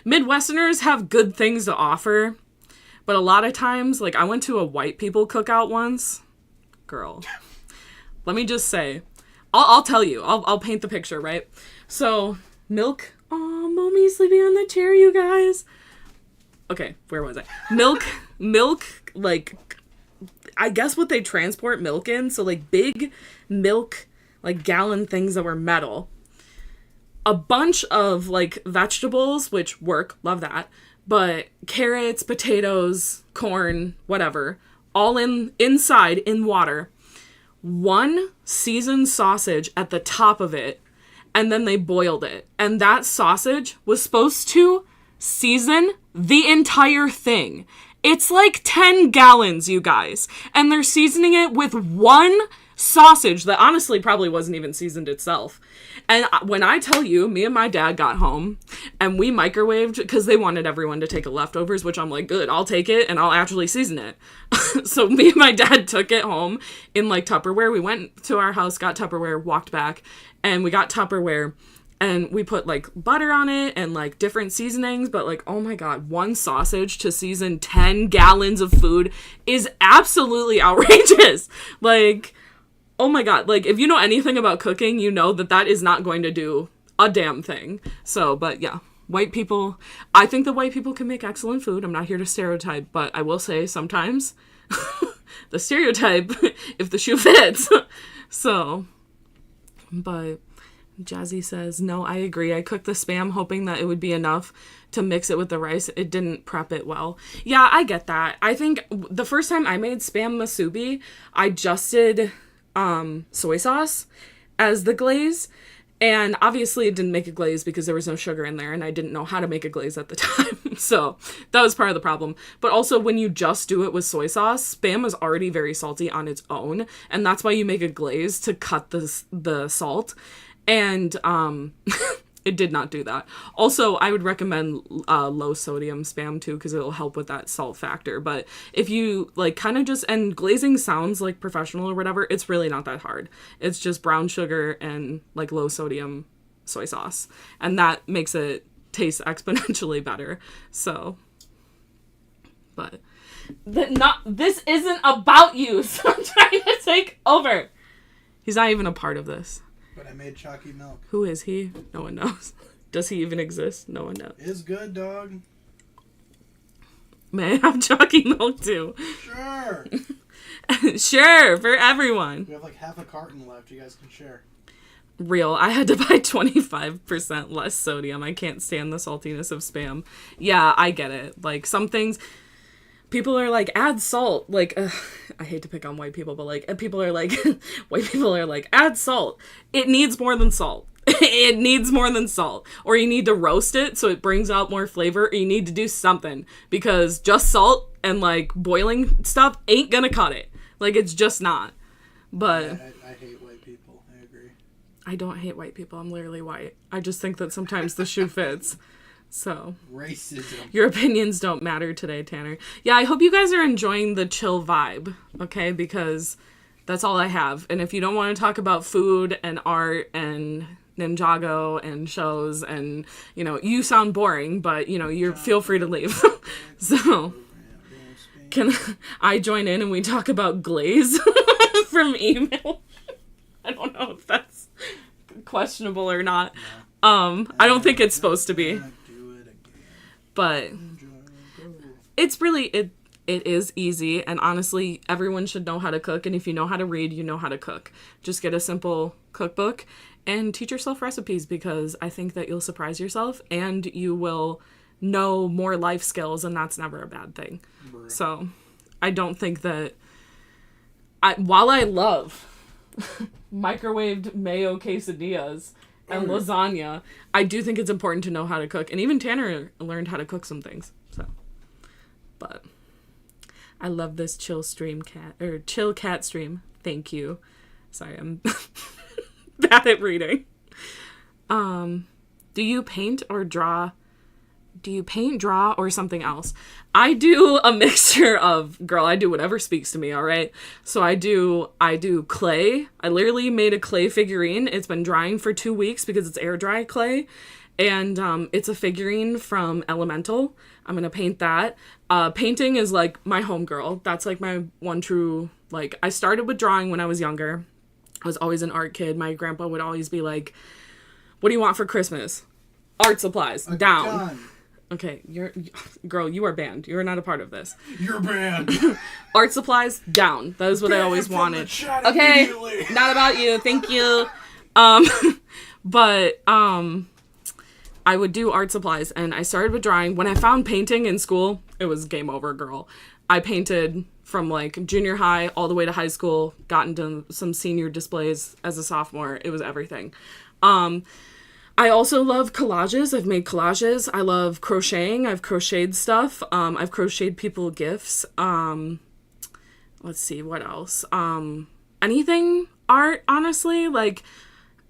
Midwesterners have good things to offer, but a lot of times, like, I went to a white people cookout once. Girl, let me just say, I'll tell you, I'll paint the picture, right? So, milk, Mommy's sleeping on the chair, you guys. Okay, where was I? Milk, like, I guess what they transport milk in, so, like, big milk, like, gallon things that were metal. A bunch of, like, vegetables, which work, love that, but carrots, potatoes, corn, whatever, all inside in water. One seasoned sausage at the top of it, and then they boiled it. And that sausage was supposed to season the entire thing. It's like 10 gallons, you guys. And they're seasoning it with one sausage that honestly probably wasn't even seasoned itself. And when I tell you, me and my dad got home and we microwaved because they wanted everyone to take leftovers, which I'm like, good, I'll take it and I'll actually season it. So me and my dad took it home in like Tupperware. We went to our house, got Tupperware, walked back, and we got Tupperware and we put like butter on it and like different seasonings. But like, oh my God, one sausage to season 10 gallons of food is absolutely outrageous. Like, oh my God, like, if you know anything about cooking, you know that is not going to do a damn thing. So, but yeah, white people, I think that white people can make excellent food. I'm not here to stereotype, but I will say sometimes the stereotype, if the shoe fits. So, but Jazzy says, no, I agree. I cooked the Spam hoping that it would be enough to mix it with the rice. It didn't prep it well. Yeah, I get that. I think the first time I made Spam musubi, I just did soy sauce as the glaze, and obviously it didn't make a glaze because there was no sugar in there and I didn't know how to make a glaze at the time. So that was part of the problem. But also when you just do it with soy sauce, Spam is already very salty on its own, and that's why you make a glaze to cut the salt. And it did not do that. Also, I would recommend low sodium Spam too, because it'll help with that salt factor. But if you like kind of just, and glazing sounds like professional or whatever, it's really not that hard. It's just brown sugar and like low sodium soy sauce. And that makes it taste exponentially better. So, but this isn't about you. So I'm trying to take over. He's not even a part of this. But I made chalky milk. Who is he? No one knows. Does he even exist? No one knows. It's good, dog. May I have chalky milk too? Sure. Sure, for everyone. We have like half a carton left. You guys can share. Real. I had to buy 25% less sodium. I can't stand the saltiness of Spam. Yeah, I get it. Like, some things... People are like, add salt. Like, I hate to pick on white people, but like, people are like, white people are like, add salt. It needs more than salt. It needs more than salt. Or you need to roast it so it brings out more flavor. Or you need to do something. Because just salt and like boiling stuff ain't gonna cut it. Like, it's just not. But I hate white people. I agree. I don't hate white people. I'm literally white. I just think that sometimes the shoe fits. So, racism. Your opinions don't matter today, Tanner. Yeah, I hope you guys are enjoying the chill vibe, okay? Because that's all I have. And if you don't want to talk about food and art and Ninjago and shows and, you know, you sound boring, but, you know, feel free to leave. So, can I join in and we talk about glaze from email? I don't know if that's questionable or not. I don't think it's supposed to be. But it's really, it is easy, and honestly, everyone should know how to cook, and if you know how to read, you know how to cook. Just get a simple cookbook and teach yourself recipes, because I think that you'll surprise yourself, and you will know more life skills, and that's never a bad thing. Right. So I don't think that while I love microwaved mayo quesadillas and lasagna, I do think it's important to know how to cook. And even Tanner learned how to cook some things. So, but I love this chill cat stream. Thank you. Sorry, I'm bad at reading. Do you paint or draw? Do you paint, draw, or something else? I do a mixture of, girl, I do whatever speaks to me, all right? So I do clay. I literally made a clay figurine. It's been drying for 2 weeks because it's air dry clay. And it's a figurine from Elemental. I'm going to paint that. Painting is like my homegirl. That's like my one true, like, I started with drawing when I was younger. I was always an art kid. My grandpa would always be like, what do you want for Christmas? Art supplies. Down. Gun. Okay, girl, you are banned. You are not a part of this. You're banned. Art supplies, down. That is what I always wanted. Okay, not about you. Thank you. But I would do art supplies, and I started with drawing. When I found painting in school, it was game over, girl. I painted from like junior high all the way to high school, got into some senior displays as a sophomore. It was everything. I also love collages. I've made collages. I love crocheting. I've crocheted stuff. I've crocheted people gifts. Let's see, what else? Anything art, honestly. Like,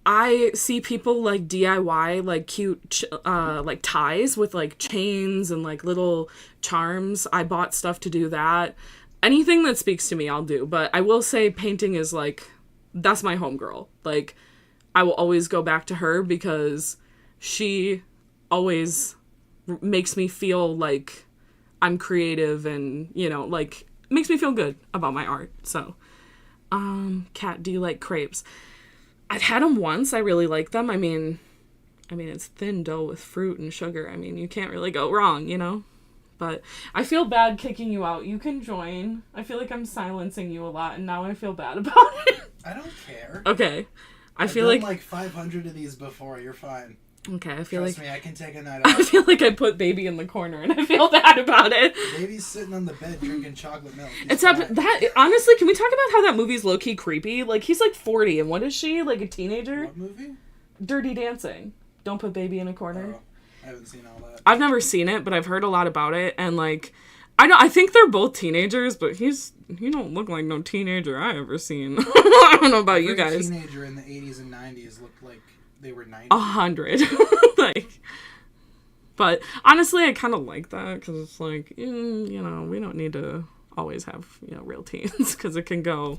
I see people like DIY, like cute, like ties with like chains and like little charms. I bought stuff to do that. Anything that speaks to me, I'll do. But I will say painting is like, that's my homegirl. Like, I will always go back to her because she always makes me feel like I'm creative and, you know, like, makes me feel good about my art. So, Kat, do you like crepes? I've had them once. I really like them. I mean, it's thin dough with fruit and sugar. I mean, you can't really go wrong, you know? But I feel bad kicking you out. You can join. I feel like I'm silencing you a lot, and now I feel bad about it. I don't care. Okay. I've done like 500 of these before. You're fine. Okay, I feel Trust like... me, I can take a night off. I feel like I put baby in the corner, and I feel bad about it. Baby's sitting on the bed drinking chocolate milk. Honestly, can we talk about how that movie's low-key creepy? Like, he's like 40, and what is she? Like a teenager? What movie? Dirty Dancing. Don't put baby in a corner. Oh, I haven't seen all that. I've never seen it, but I've heard a lot about it, and like... I think they're both teenagers, but he don't look like no teenager I ever seen. I don't know about you guys. A teenager in the 80s and 90s looked like they were 90. 100. Like, but honestly, I kind of like that because it's like, you know, we don't need to always have, you know, real teens because it can go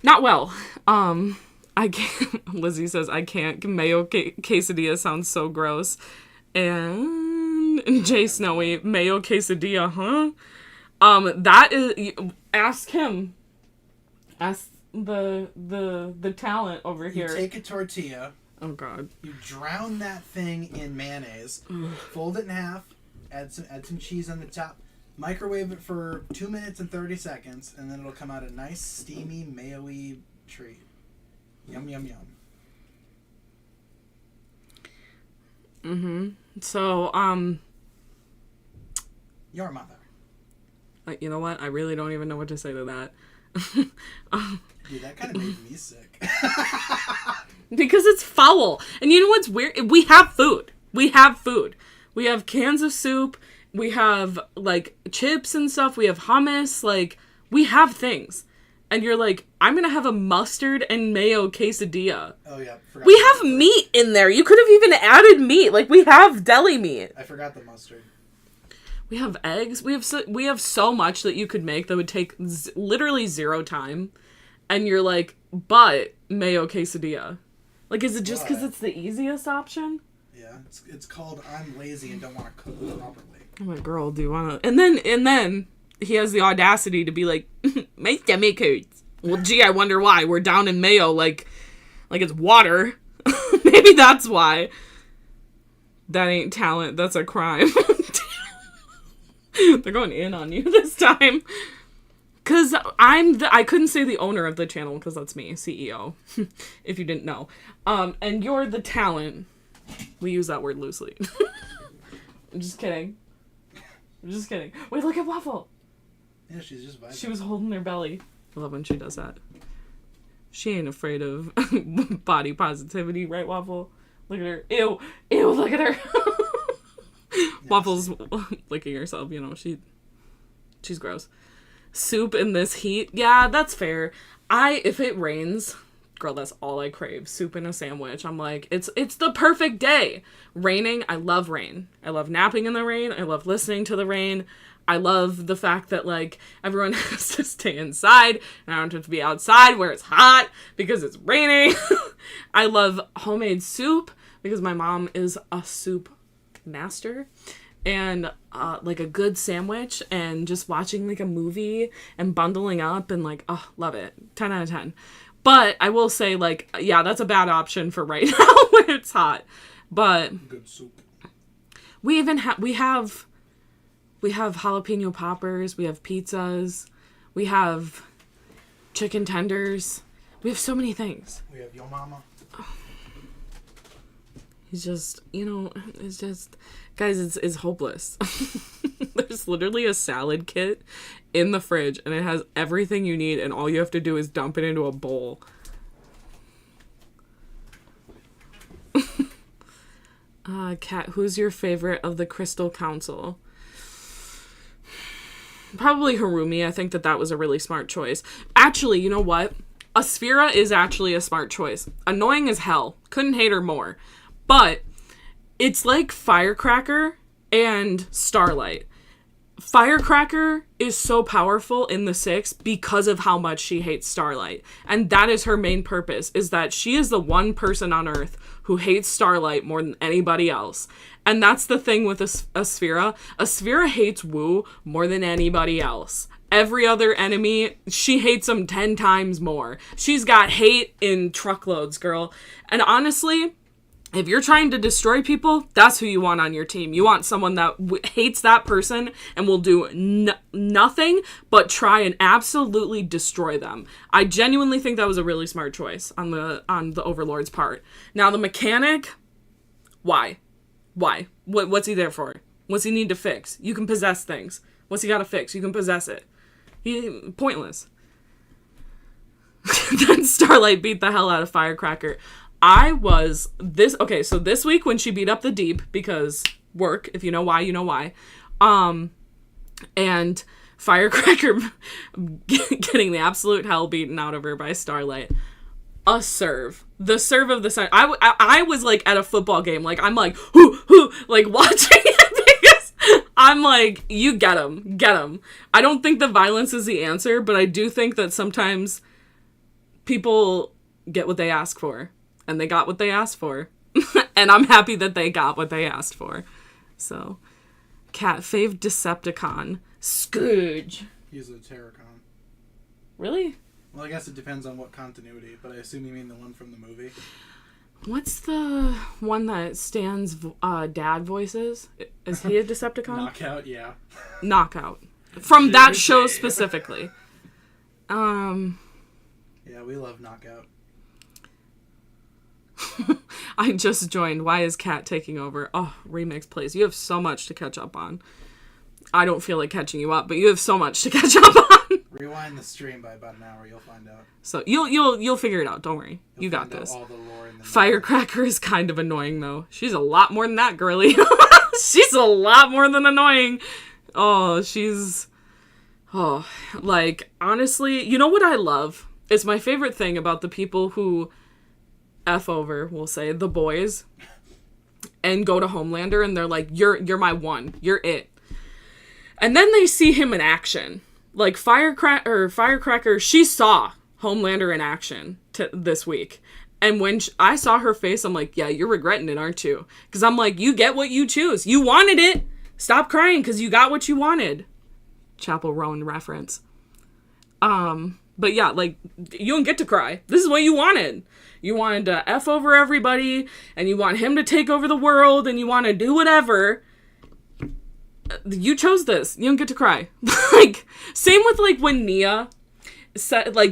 not well. I can't. Lizzie says I can't. Mayo quesadilla sounds so gross. And Jay Snowy, mayo quesadilla, huh? That is, ask him. Ask the talent over here. You take a tortilla. Oh God. You drown that thing in mayonnaise. Fold it in half. Add some cheese on the top. Microwave it for 2 minutes and 30 seconds, and then it'll come out a nice steamy mayo-y treat. Yum yum yum. Mm-hmm. So, Your mother. Like, you know what? I really don't even know what to say to that. Dude, that kind of made me sick. Because it's foul. And you know what's weird? We have food. We have cans of soup. We have, like, chips and stuff. We have hummus. Like, we have things. And you're like, I'm going to have a mustard and mayo quesadilla. Oh, yeah. We have meat in there. You could have even added meat. Like, we have deli meat. I forgot the mustard. We have eggs. We have so much that you could make that would take literally zero time. And you're like, but mayo quesadilla. Like, is it just because it's the easiest option? Yeah. It's called I'm lazy and don't want to cook properly. I'm like, girl, do you want to... And then he has the audacity to be like, my stomach hurts. Well, gee, I wonder why. We're down in mayo like it's water. Maybe that's why. That ain't talent. That's a crime. They're going in on you this time. Because I couldn't say the owner of the channel because that's me, CEO, if you didn't know. And you're the talent. We use that word loosely. I'm just kidding. Wait, look at Waffle. Yeah, she's just vibing. She was holding her belly. I love when she does that. She ain't afraid of body positivity, right, Waffle? Look at her. Ew, look at her. Waffle's licking herself, you know, she's gross. Soup in this heat? Yeah, that's fair. If it rains, girl, that's all I crave. Soup and a sandwich. I'm like, it's the perfect day. Raining, I love rain. I love napping in the rain. I love listening to the rain. I love the fact that, like, everyone has to stay inside, and I don't have to be outside where it's hot because it's raining. I love homemade soup because my mom is a soup master. And, like, a good sandwich and just watching, like, a movie and bundling up and, like, oh, love it. 10 out of 10. But I will say, like, yeah, that's a bad option for right now when it's hot. But good soup. We even have jalapeno poppers, we have pizzas, we have chicken tenders. We have so many things. We have Yo Mama. He's just, you know, it's just, guys, it's hopeless. There's literally a salad kit in the fridge, and it has everything you need, and all you have to do is dump it into a bowl. Kat, who's your favorite of the Crystal Council? Probably Harumi. I think that was a really smart choice. Actually, you know what? Asphira is actually a smart choice. Annoying as hell. Couldn't hate her more. But it's like Firecracker and Starlight. Firecracker is so powerful in the 6 because of how much she hates Starlight. And that is her main purpose, is that she is the one person on Earth who hates Starlight more than anybody else. And that's the thing with Asphira. Asphira hates Wu more than anybody else. Every other enemy, she hates them 10 times more. She's got hate in truckloads, girl. And honestly, if you're trying to destroy people, that's who you want on your team. You want someone that hates that person and will do nothing but try and absolutely destroy them. I genuinely think that was a really smart choice on the Overlord's part. Now, the mechanic, why? What's he there for? What's he need to fix? You can possess things. What's he got to fix? You can possess it. Pointless. Then Starlight beat the hell out of Firecracker. So this week when she beat up the Deep, because work, if you know why, you know why, and Firecracker getting the absolute hell beaten out of her by Starlight, the serve of the sun. I was like at a football game, like I'm like, who, like watching it because I'm like, you get him. I don't think the violence is the answer, but I do think that sometimes people get what they ask for. And they got what they asked for. And I'm happy that they got what they asked for. So, Cat, fave Decepticon. Scourge. He's a Terracon. Really? Well, I guess it depends on what continuity, but I assume you mean the one from the movie. What's the one that Stan's dad voices? Is he a Decepticon? Knockout, yeah. Knockout. From that show specifically. Yeah, we love Knockout. I just joined. Why is Kat taking over? Oh, remix, please. You have so much to catch up on. I don't feel like catching you up, but you have so much to catch up on. Rewind the stream by about an hour, you'll find out. So you'll figure it out. Don't worry. You got this. All the lore in the Firecracker is kind of annoying though. She's a lot more than that, girly. She's a lot more than annoying. Oh, like honestly, you know what I love? It's my favorite thing about the people who F over, we'll say, the boys, and go to Homelander, and they're like, you're my one. You're it. And then they see him in action. Like, Firecracker, she saw Homelander in action this week. And when I saw her face, I'm like, yeah, you're regretting it, aren't you? Because I'm like, you get what you choose. You wanted it. Stop crying, because you got what you wanted. Chapel Roan reference. But yeah, like, you don't get to cry. This is what you wanted. You wanted to F over everybody, and you want him to take over the world, and you want to do whatever. You chose this. You don't get to cry. Like, same with, like, when Nia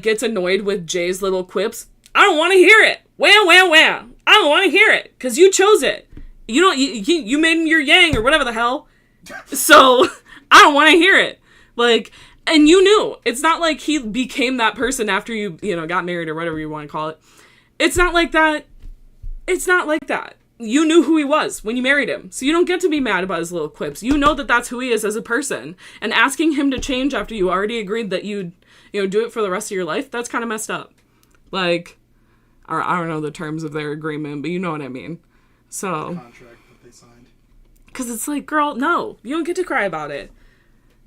gets annoyed with Jay's little quips. I don't want to hear it. Wham, wham, wham. I don't want to hear it, because you chose it. you made him your yang or whatever the hell. So I don't want to hear it. Like, and you knew. It's not like he became that person after you got married or whatever you want to call it. It's not like that. It's not like that. You knew who he was when you married him. So you don't get to be mad about his little quips. You know that that's who he is as a person. And asking him to change after you already agreed that you'd, do it for the rest of your life, that's kind of messed up. Like, or I don't know the terms of their agreement, but you know what I mean. So. The contract that they signed. Because it's like, girl, no, you don't get to cry about it.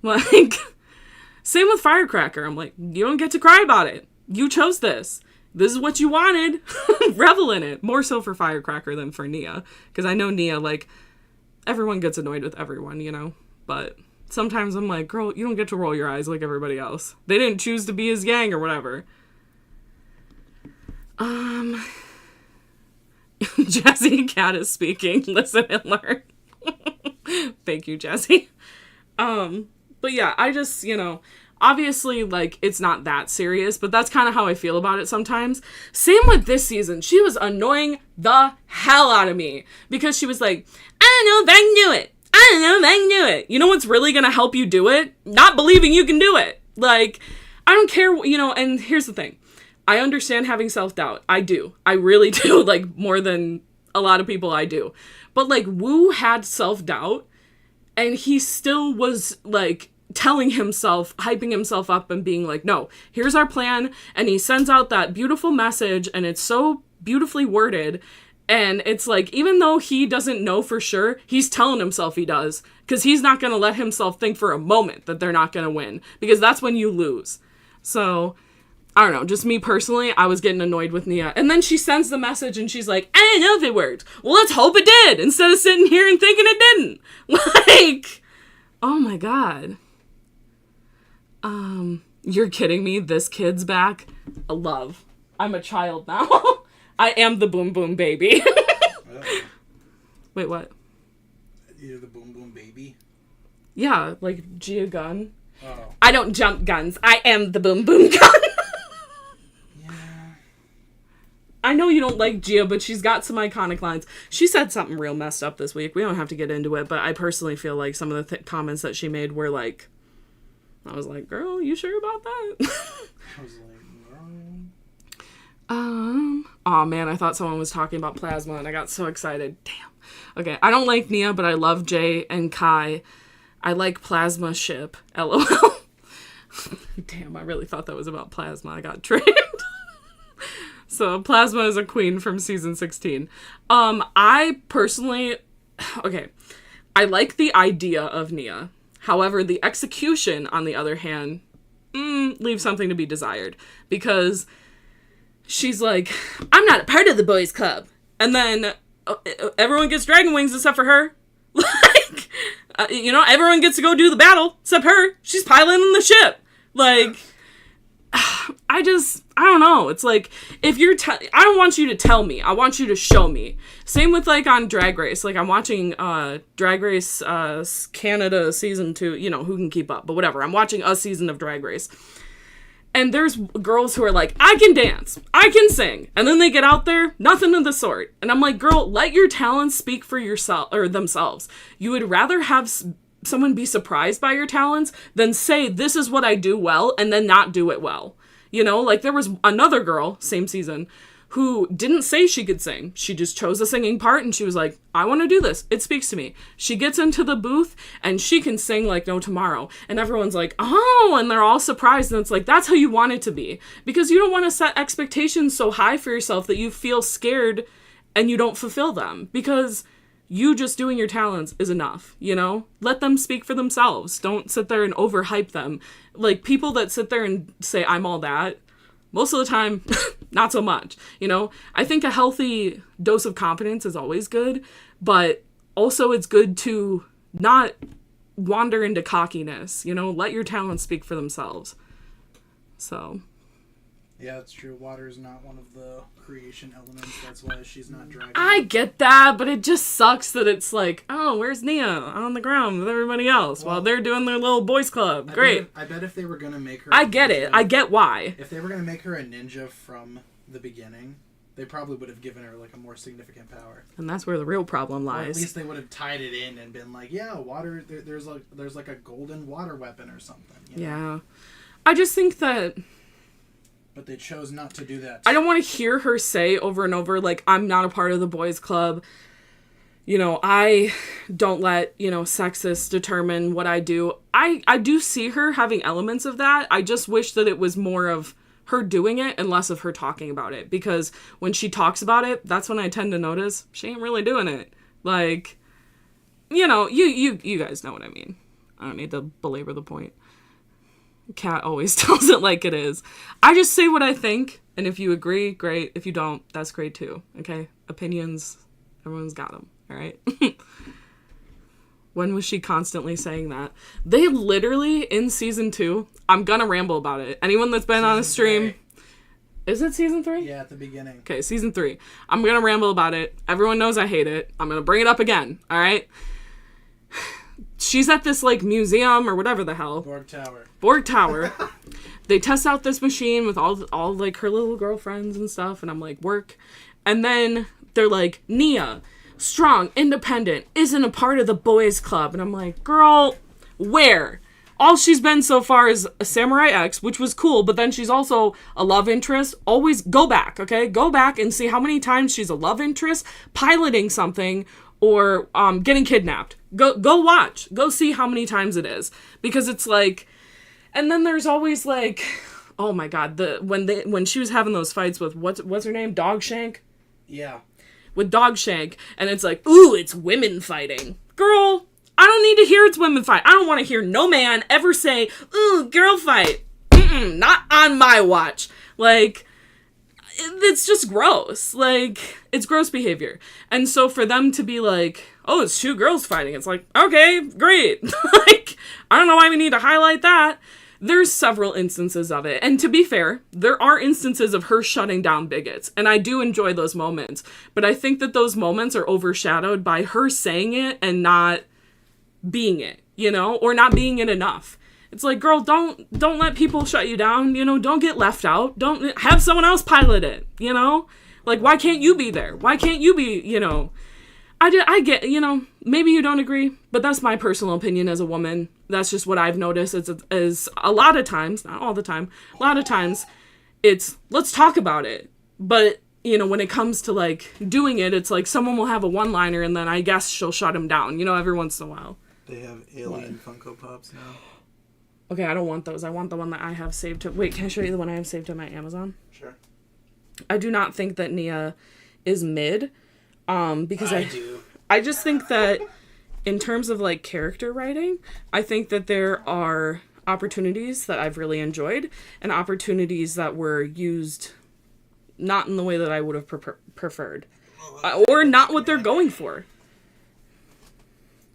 Like, same with Firecracker. I'm like, you don't get to cry about it. You chose this. This is what you wanted. Revel in it. More so for Firecracker than for Nia. Because I know Nia, like, everyone gets annoyed with everyone, But sometimes I'm like, girl, you don't get to roll your eyes like everybody else. They didn't choose to be his gang or whatever. Jazzy Cat is speaking. Listen and learn. Thank you, Jazzy. But yeah, I just, obviously, like, it's not that serious, but that's kind of how I feel about it sometimes. Same with this season. She was annoying the hell out of me because she was like, I don't know if I can do it. I don't know if I can do it. You know what's really going to help you do it? Not believing you can do it. Like, I don't care, and here's the thing. I understand having self-doubt. I do. I really do. Like, more than a lot of people I do. But, like, Wu had self-doubt, and he still was, like, telling himself, hyping himself up and being like, no, here's our plan. And he sends out that beautiful message, and it's so beautifully worded. And it's like, even though he doesn't know for sure, he's telling himself he does. Because he's not going to let himself think for a moment that they're not going to win. Because that's when you lose. So, I don't know. Just me personally, I was getting annoyed with Nia. And then she sends the message and she's like, I didn't know if it worked. Well, let's hope it did. Instead of sitting here and thinking it didn't. Like, oh my God. You're kidding me? This kid's back? I love. I'm a child now. I am the boom boom baby. Wait, what? You're the boom boom baby? Yeah, like Gia Gunn. Oh. I don't jump guns. I am the boom boom gun. Yeah. I know you don't like Gia, but she's got some iconic lines. She said something real messed up this week. We don't have to get into it, but I personally feel like some of the comments that she made were like, I was like, girl, you sure about that? I was like, oh man, I thought someone was talking about Plasma and I got so excited. Damn. Okay, I don't like Nia, but I love Jay and Kai. I like Plasma ship. LOL. Damn, I really thought that was about Plasma. I got trained. So, Plasma is a queen from season 16. I personally, okay, I like the idea of Nia. However, the execution, on the other hand, leaves something to be desired. Because she's like, I'm not a part of the boys' club. And then everyone gets dragon wings except for her. Like, everyone gets to go do the battle except her. She's piloting the ship. Like, I don't know. It's like, if you're, I don't want you to tell me. I want you to show me. Same with, like, on Drag Race. Like, I'm watching Drag Race Canada season 2. Who can keep up? But whatever. I'm watching a season of Drag Race. And there's girls who are like, I can dance. I can sing. And then they get out there, nothing of the sort. And I'm like, girl, let your talents speak for yourself or themselves. You would rather have someone be surprised by your talents than say, this is what I do well, and then not do it well. Like there was another girl, same season, who didn't say she could sing. She just chose a singing part and she was like, I want to do this. It speaks to me. She gets into the booth and she can sing like no tomorrow. And everyone's like, oh, and they're all surprised. And it's like, that's how you want it to be. Because you don't want to set expectations so high for yourself that you feel scared and you don't fulfill them. Because you just doing your talents is enough, Let them speak for themselves. Don't sit there and overhype them. Like, people that sit there and say, I'm all that, most of the time, not so much, I think a healthy dose of confidence is always good, but also it's good to not wander into cockiness, let your talents speak for themselves. So. Yeah, that's true. Water is not one of the creation elements. That's why she's not dragging. I get that, but it just sucks that it's like, oh, where's Nia? On the ground with everybody else while they're doing their little boys club. Great. I bet if they were going to make her... I get it. I get why. If they were going to make her a ninja from the beginning, they probably would have given her like a more significant power. And that's where the real problem lies. Or at least they would have tied it in and been like, yeah, water. There's like a golden water weapon or something. You know? Yeah, I just think that. But they chose not to do that. I don't want to hear her say over and over, like, I'm not a part of the boys' club. You know, I don't let, you know, sexists determine what I do. I do see her having elements of that. I just wish that it was more of her doing it and less of her talking about it. Because when she talks about it, that's when I tend to notice she ain't really doing it. Like, you know, you guys know what I mean. I don't need to belabor the point. Kat always tells it like it is. I just say what I think, and if you agree, great. If you don't, that's great too. Okay? Opinions, everyone's got them. All right? When was she constantly saying that? They literally, in season 2, I'm gonna ramble about it. Anyone that's been on a stream... 3. Is it season 3? Yeah, at the beginning. Okay, season 3. I'm gonna ramble about it. Everyone knows I hate it. I'm gonna bring it up again. All right? She's at this, like, museum or whatever the hell. Borg Tower. They test out this machine with all like, her little girlfriends and stuff, and I'm like, work. And then they're like, Nia, strong, independent, isn't a part of the boys' club. And I'm like, girl, where? All she's been so far is a Samurai X, which was cool, but then she's also a love interest. Always go back, okay? Go back and see how many times she's a love interest, piloting something, or getting kidnapped. Go watch. Go see how many times it is. Because it's like... And then there's always like... Oh my god, when she was having those fights with... What's her name? Dogshank? Yeah. With Dogshank. And it's like, ooh, it's women fighting. Girl, I don't need to hear it's women fight. I don't want to hear no man ever say, ooh, girl fight. Not on my watch. Like... It's just gross. Like, it's gross behavior. And so for them to be like, oh, it's 2 girls fighting, it's like, okay, great. Like, I don't know why we need to highlight that. There's several instances of it. And to be fair, there are instances of her shutting down bigots. And I do enjoy those moments. But I think that those moments are overshadowed by her saying it and not being it, you know? Or not being it enough. It's like, girl, don't let people shut you down, you know, don't get left out, don't have someone else pilot it, you know, like, why can't you be there, why can't you be, you know, I get, you know, maybe you don't agree, but that's my personal opinion as a woman, that's just what I've noticed, is a lot of times, not all the time, a lot of times, it's, let's talk about it, but, you know, when it comes to, like, doing it, it's like, someone will have a one-liner, and then I guess she'll shut him down, you know, every once in a while. They have alien Funko Pops now. Okay, I don't want those. I want the one that I have saved to... Wait, can I show you the one I have saved to my Amazon? Sure. I do not think that Nia is mid. Because I do. I just think that in terms of, like, character writing, I think that there are opportunities that I've really enjoyed and opportunities that were used not in the way that I would have preferred. Or not what they're going for.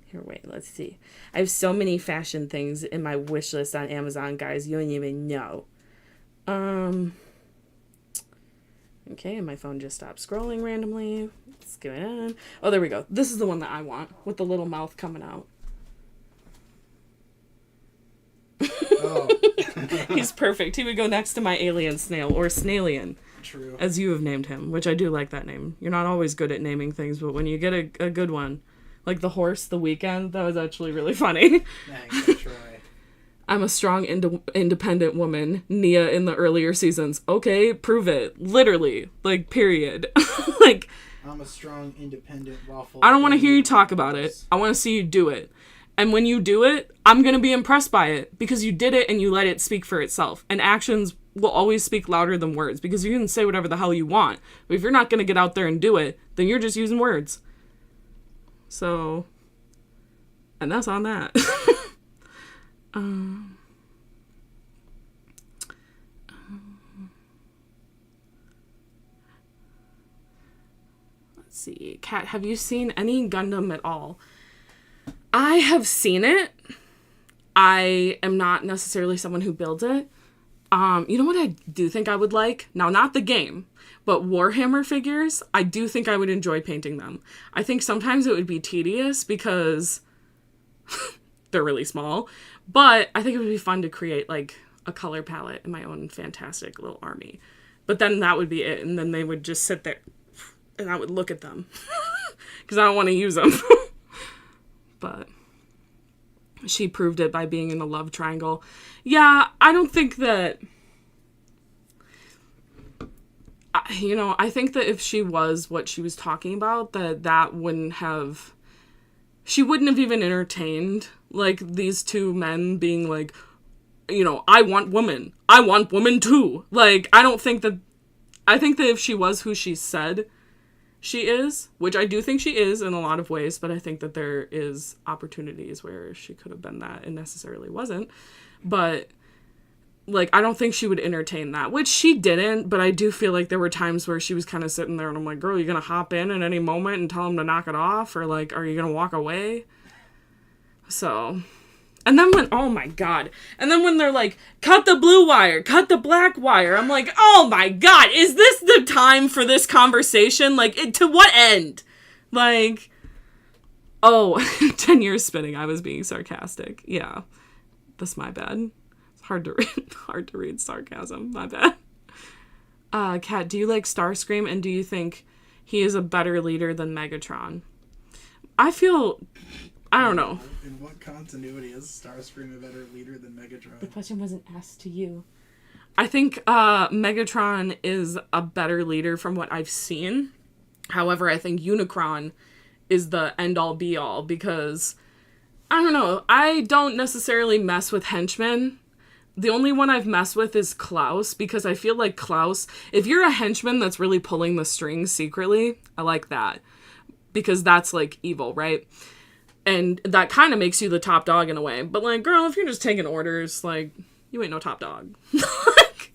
Here, wait, let's see. I have so many fashion things in my wish list on Amazon, guys. You don't even know. Okay, and my phone just stopped scrolling randomly. What's going on? Oh, there we go. This is the one that I want, with the little mouth coming out. Oh. He's perfect. He would go next to my alien snail, or Snailian. True. As you have named him, which I do like that name. You're not always good at naming things, but when you get a good one... Like the horse, The Weekend, that was actually really funny. Thanks, I try. I'm a strong, independent woman. Nia in the earlier seasons. Okay, prove it. Literally. Like, period. Like... I'm a strong, independent waffle. I don't want to hear you talk about it. I want to see you do it. And when you do it, I'm going to be impressed by it. Because you did it and you let it speak for itself. And actions will always speak louder than words. Because you can say whatever the hell you want. But if you're not going to get out there and do it, then you're just using words. So, and that's on that. Let's see. Kat, have you seen any Gundam at all? I have seen it. I am not necessarily someone who builds it. You know what I do think I would like? Now, not the game, but Warhammer figures, I do think I would enjoy painting them. I think sometimes it would be tedious because they're really small, but I think it would be fun to create, like, a color palette in my own fantastic little army. But then that would be it. And then they would just sit there and I would look at them because I don't want to use them. But she proved it by being in a love triangle. Yeah, I don't think that, you know, I think that if she was what she was talking about, that wouldn't have, she wouldn't have even entertained, like, these two men being like, you know, I want women too. Like, I think that if she was who she said she is, which I do think she is in a lot of ways, but I think that there is opportunities where she could have been that and necessarily wasn't. But, like, I don't think she would entertain that, which she didn't, but I do feel like there were times where she was kind of sitting there and I'm like, girl, you gonna hop in at any moment and tell him to knock it off? Or, like, are you gonna walk away? So, and then oh my God. And then when they're like, cut the blue wire, cut the black wire, I'm like, oh my God, is this the time for this conversation? Like, to what end? Like, oh, 10 years spinning, I was being sarcastic. Yeah, that's my bad. It's hard to read sarcasm, my bad. Kat, do you like Starscream, and do you think he is a better leader than Megatron? I don't know. In what continuity is Starscream a better leader than Megatron? The question wasn't asked to you. I think Megatron is a better leader from what I've seen. However, I think Unicron is the end-all be-all because, I don't know, I don't necessarily mess with henchmen. The only one I've messed with is Klaus, because I feel like Klaus, if you're a henchman that's really pulling the strings secretly, I like that. Because that's, like, evil, right? And that kind of makes you the top dog in a way. But, like, girl, if you're just taking orders, like, you ain't no top dog. Like,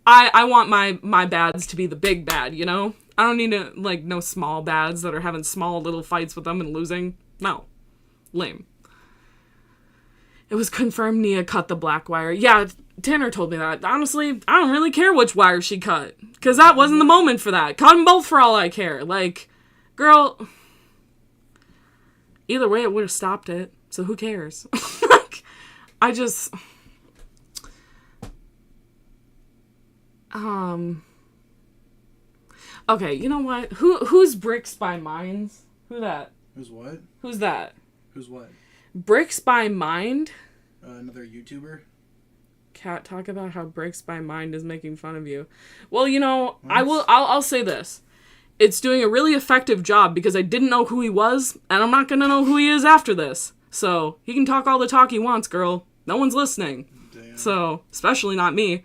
I want my bads to be the big bad, you know? I don't need to, like, no small bads that are having small little fights with them and losing. No. Lame. It was confirmed Nia cut the black wire. Yeah, Tanner told me that. Honestly, I don't really care which wire she cut. Because that wasn't the moment for that. Cut them both for all I care. Like, girl, either way it would have stopped it. So who cares? Like, I just... Okay, you know what? Who's Bricks by Minds? Who that? Who's what? Who's that? Who's what? Bricks by Mind? Another YouTuber? Kat, talk about how Bricks by Mind is making fun of you. Well, you know, I'll say this. It's doing a really effective job because I didn't know who he was, and I'm not gonna know who he is after this. So, he can talk all the talk he wants, girl. No one's listening. Damn. So, especially not me.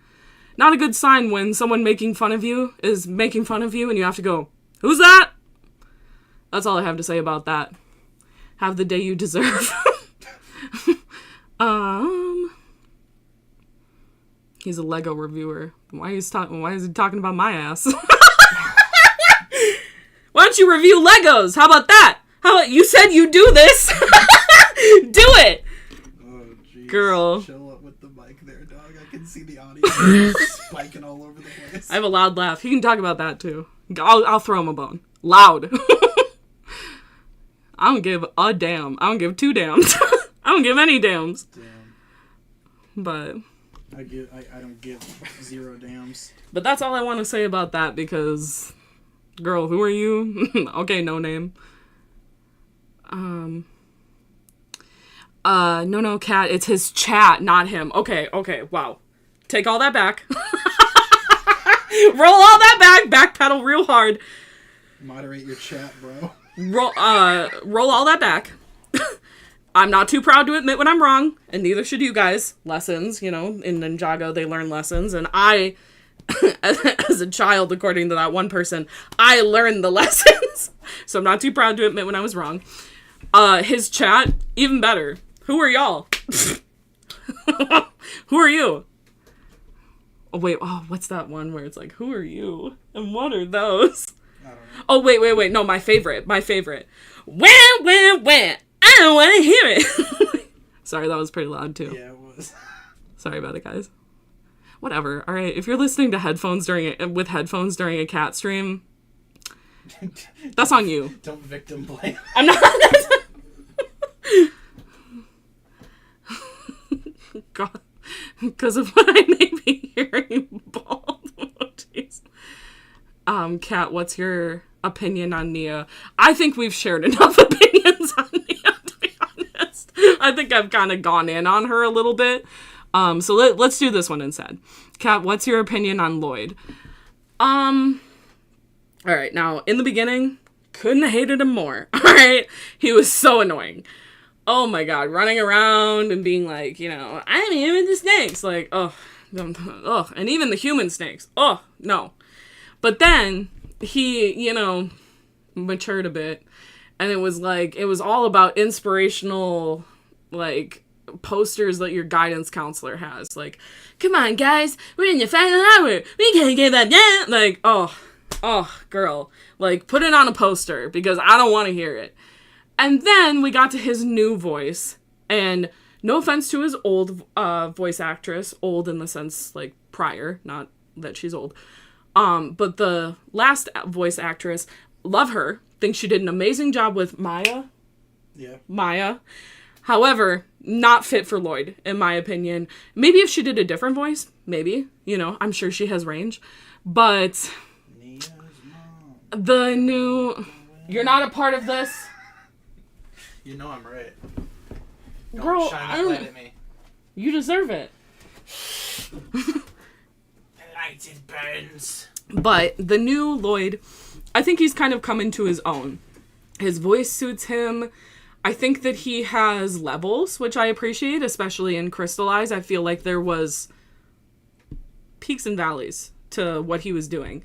Not a good sign when someone making fun of you is making fun of you and you have to go, who's that? That's all I have to say about that. Have the day you deserve. He's a Lego reviewer. Why is he talking about my ass? Why don't you review Legos? How about that? How about you said you do this? Do it! Oh, geez. Girl. Chill up with the mic there, dog. I can see the audio spiking all over the place. I have a loud laugh. He can talk about that, too. I'll throw him a bone. Loud. I don't give a damn. I don't give two damns. I don't give any damns. Damn. But... I don't give 0 damns. But that's all I want to say about that because... Girl, who are you? Okay, no name. No, Kat, it's his chat, not him. Okay, wow. Take all that back. Roll all that back. Backpedal real hard. Moderate your chat, bro. Roll all that back. I'm not too proud to admit when I'm wrong, and neither should you guys. Lessons, you know, in Ninjago, they learn lessons, and I... as a child, according to that one person, I learned the lessons. So I'm not too proud to admit when I was wrong. His chat, even better. Who are y'all? Who are you? Oh, wait. Oh, what's that one where it's like, who are you? And what are those? I don't know. Oh, wait. No, my favorite. When? I don't want to hear it. Sorry, that was pretty loud, too. Yeah, it was. Sorry about it, guys. Whatever. All right. If you're listening to headphones during a cat stream, that's on you. Don't victim blame. I'm not. God, because of what I may be hearing bald. Oh, jeez. Kat, what's your opinion on Nia? I think we've shared enough opinions on Nia, to be honest. I think I've kind of gone in on her a little bit. So let's do this one instead. Kat, what's your opinion on Lloyd? All right, now, in the beginning, couldn't have hated him more, all right? He was so annoying. Oh my god, running around and being like, I'm here with the snakes. Like, and even the human snakes. Oh, no. But then he, matured a bit. And it was all about inspirational, posters that your guidance counselor has. Like, come on, guys, we're in the final hour. We can't give up now. Like, oh, girl. Like, put it on a poster because I don't want to hear it. And then we got to his new voice. And no offense to his old voice actress. Old in the sense, prior. Not that she's old. But the last voice actress, love her. Think she did an amazing job with Maya. Yeah. Maya. However, not fit for Lloyd, in my opinion. Maybe if she did a different voice, maybe. I'm sure she has range. But the new... You're not a part of this? You know I'm right. Girl, shine that light at me. You deserve it. The light, it burns. But the new Lloyd, I think he's kind of come into his own. His voice suits him. I think that he has levels, which I appreciate, especially in Crystal Eyes. I feel like there was peaks and valleys to what he was doing.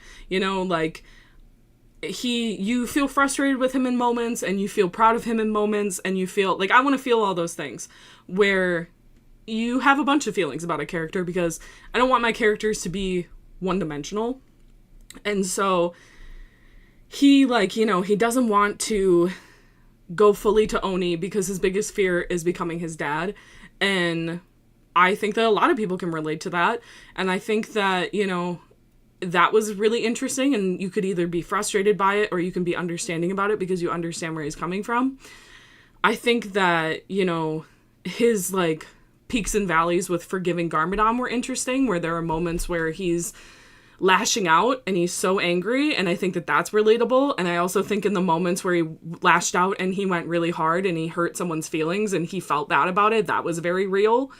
You feel frustrated with him in moments, and you feel proud of him in moments, and you feel, I want to feel all those things, where you have a bunch of feelings about a character, because I don't want my characters to be one-dimensional. And so, he doesn't want to go fully to Oni, because his biggest fear is becoming his dad, and I think that a lot of people can relate to that, and I think that, that was really interesting, and you could either be frustrated by it or you can be understanding about it because you understand where he's coming from. I think that, his, peaks and valleys with forgiving Garmadon were interesting, where there are moments where he's lashing out and he's so angry, and I think that that's relatable. And I also think in the moments where he lashed out and he went really hard and he hurt someone's feelings and he felt bad about it, that was very real.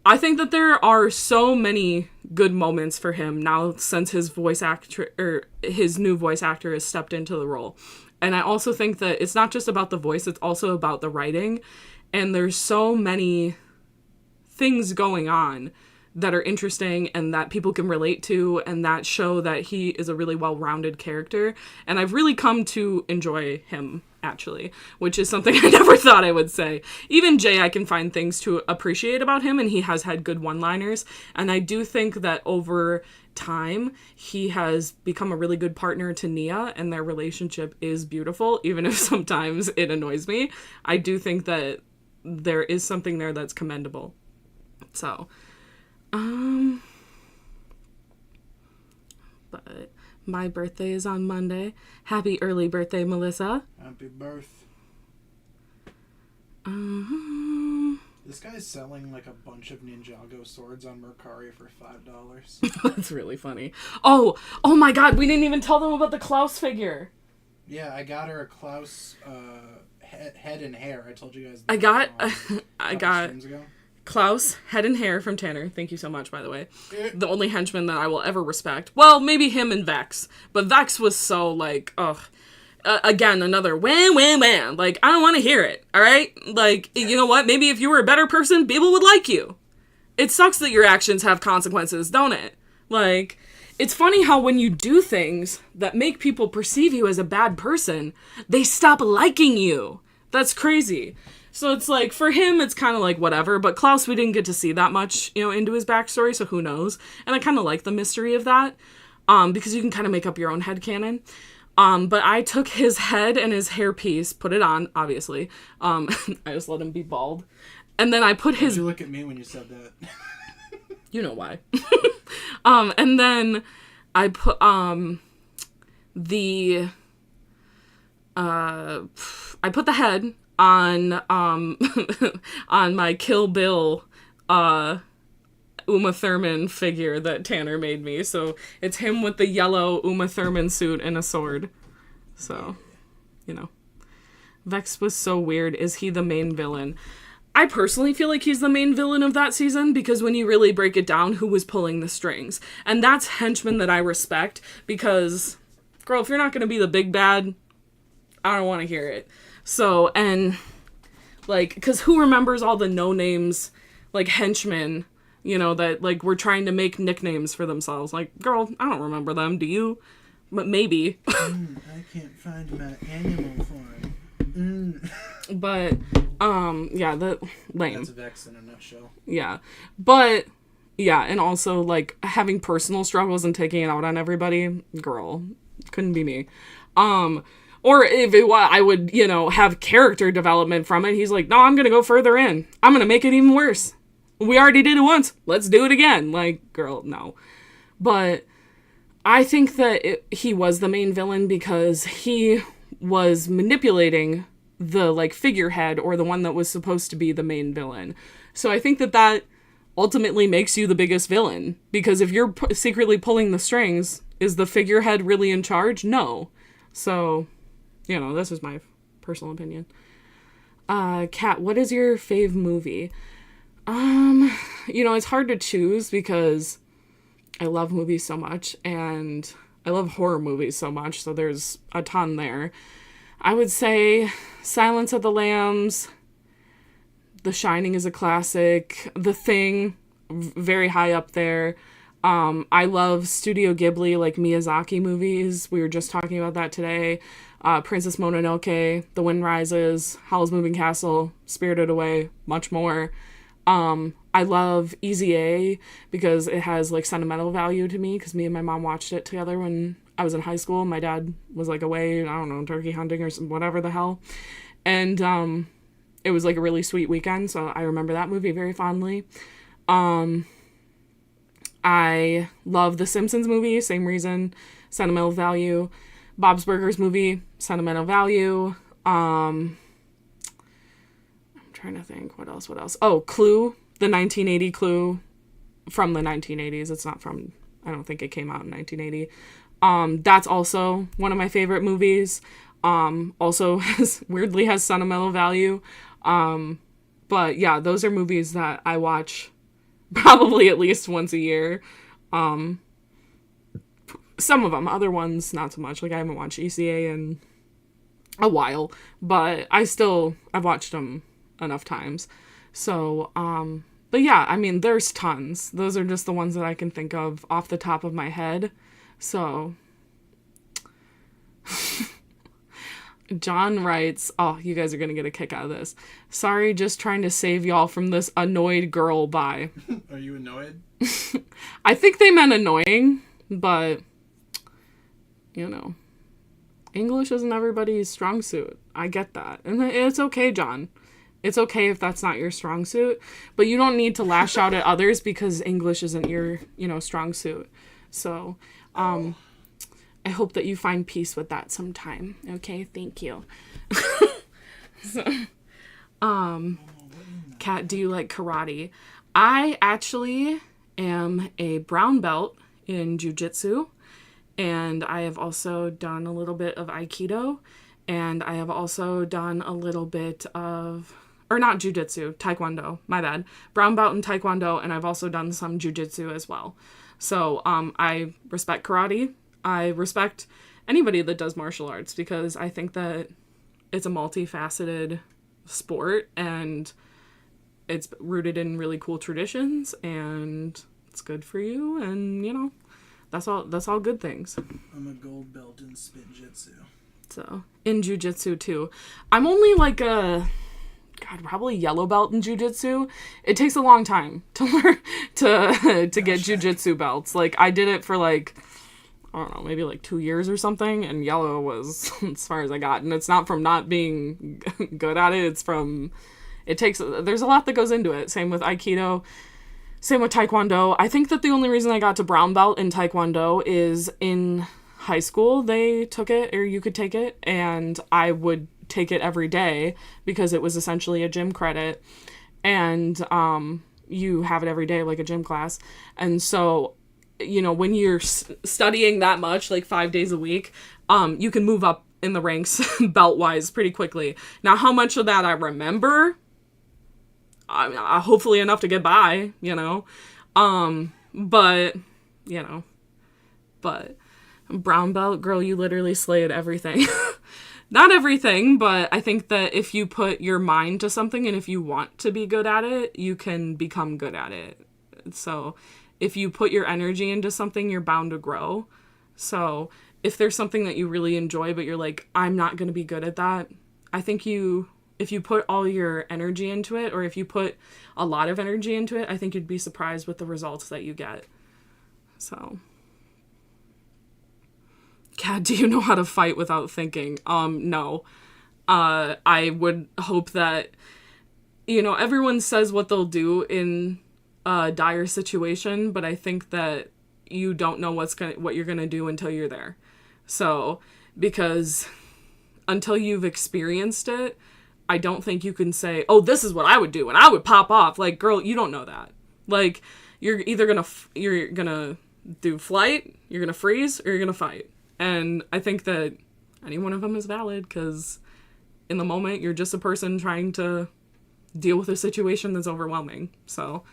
I think that there are so many good moments for him now since his new voice actor has stepped into the role. And I also think that it's not just about the voice, it's also about the writing. And there's so many things going on that are interesting and that people can relate to and that show that he is a really well-rounded character. And I've really come to enjoy him, actually, which is something I never thought I would say. Even Jay, I can find things to appreciate about him, and he has had good one-liners. And I do think that over time, he has become a really good partner to Nia, and their relationship is beautiful, even if sometimes it annoys me. I do think that there is something there that's commendable. So... but my birthday is on Monday. Happy early birthday, Melissa. Happy birth. This guy's selling a bunch of Ninjago swords on Mercari for $5. That's really funny. Oh my god, we didn't even tell them about the Klaus figure. Yeah, I got her a Klaus head and hair. I told you guys that. I got streams ago. Klaus, head and hair from Tanner. Thank you so much, by the way. The only henchman that I will ever respect. Well, maybe him and Vex. But Vex was so, again, another wham, wham, wham. I don't want to hear it, alright? You know what? Maybe if you were a better person, people would like you. It sucks that your actions have consequences, don't it? It's funny how when you do things that make people perceive you as a bad person, they stop liking you. That's crazy. So it's for him, it's kind of whatever. But Klaus, we didn't get to see that much, into his backstory, so who knows? And I kind of like the mystery of that, because you can kind of make up your own headcanon. But I took his head and his hairpiece, put it on, obviously. I just let him be bald. And then I put his... Why'd you look at me when you said that? You know why. And then I put, I put the head on on my Kill Bill Uma Thurman figure that Tanner made me. So it's him with the yellow Uma Thurman suit and a sword. So, you know. Vex was so weird. Is he the main villain? I personally feel like he's the main villain of that season because when you really break it down, who was pulling the strings? And that's henchmen that I respect because, girl, if you're not going to be the big bad, I don't want to hear it. So, and, like, because who remembers all the no-names, like, henchmen, you know, that, like, were trying to make nicknames for themselves? Like, girl, I don't remember them. Do you? But maybe. I can't find my animal form. But, yeah, lame. That's Vex in a nutshell. Yeah. But, yeah, and also, like, having personal struggles and taking it out on everybody, girl, couldn't be me. Or if it was, I would, you know, have character development from it. He's like, no, I'm gonna go further in. I'm gonna make it even worse. We already did it once. Let's do it again. Like, girl, no. But I think that he was the main villain because he was manipulating the, like, figurehead or the one that was supposed to be the main villain. So I think that ultimately makes you the biggest villain. Because if you're secretly pulling the strings, is the figurehead really in charge? No. So, you know, this is my personal opinion. Kat, what is your fave movie? You know, it's hard to choose because I love movies so much and I love horror movies so much, so there's a ton there. I would say Silence of the Lambs, The Shining is a classic, The Thing, very high up there. I love Studio Ghibli, like Miyazaki movies. We were just talking about that today. Princess Mononoke, The Wind Rises, Howl's Moving Castle, Spirited Away, much more. I love Easy A because it has, like, sentimental value to me because me and my mom watched it together when I was in high school. My dad was, like, away, I don't know, turkey hunting or whatever the hell. And it was, like, a really sweet weekend, so I remember that movie very fondly. I love the Simpsons movie, same reason, sentimental value. Bob's Burgers movie, sentimental value. I'm trying to think, what else? Oh, Clue, the 1980 Clue from the 1980s. It's not from, I don't think it came out in 1980. That's also one of my favorite movies. Also weirdly has sentimental value. But yeah, those are movies that I watch probably at least once a year. Some of them, other ones, not so much. Like, I haven't watched ECA in a while, but I've watched them enough times. So, but yeah, I mean, there's tons. Those are just the ones that I can think of off the top of my head. So, John writes, oh, you guys are going to get a kick out of this. Sorry, just trying to save y'all from this annoyed girl, bye. Are you annoyed? I think they meant annoying, but, you know, English isn't everybody's strong suit. I get that. And it's okay, John. It's okay if that's not your strong suit, but you don't need to lash out at others because English isn't your, you know, strong suit. So, I hope that you find peace with that sometime. Okay, thank you. So, Kat, do you like karate? I actually am a brown belt in jiu-jitsu, and I have also done a little bit of Aikido, and I have also done a little bit of, or not jiu-jitsu, Taekwondo, my bad. Brown belt in Taekwondo, and I've also done some jiu-jitsu as well. So, I respect karate. I respect anybody that does martial arts because I think that it's a multifaceted sport and it's rooted in really cool traditions and it's good for you and, you know, that's all good things. I'm a gold belt in spin jitsu. So, in jiu-jitsu too. I'm only like probably yellow belt in jiu-jitsu. It takes a long time to learn to get jiu-jitsu belts. Like, I did it for like, I don't know, maybe like 2 years or something, and yellow was as far as I got. And it's not from not being good at it, it's from, there's a lot that goes into it. Same with Aikido, same with Taekwondo. I think that the only reason I got to brown belt in Taekwondo is in high school they took it, or you could take it, and I would take it every day because it was essentially a gym credit. And you have it every day, like a gym class. And so, you know, when you're studying that much, like 5 days a week, you can move up in the ranks belt-wise pretty quickly. Now, how much of that I remember? Hopefully enough to get by, you know. But, you know. But brown belt, girl, you literally slayed everything. Not everything, but I think that if you put your mind to something and if you want to be good at it, you can become good at it. So if you put your energy into something, you're bound to grow. So if there's something that you really enjoy, but you're like, I'm not going to be good at that, I think if you put all your energy into it, or if you put a lot of energy into it, I think you'd be surprised with the results that you get. So, Kat, do you know how to fight without thinking? No. I would hope that, you know, everyone says what they'll do in a dire situation, but I think that you don't know what you're gonna do until you're there. So, because until you've experienced it, I don't think you can say, oh, this is what I would do, and I would pop off. Like, girl, you don't know that. Like, you're either you're gonna do flight, you're gonna freeze, or you're gonna fight. And I think that any one of them is valid, because in the moment, you're just a person trying to deal with a situation that's overwhelming. So,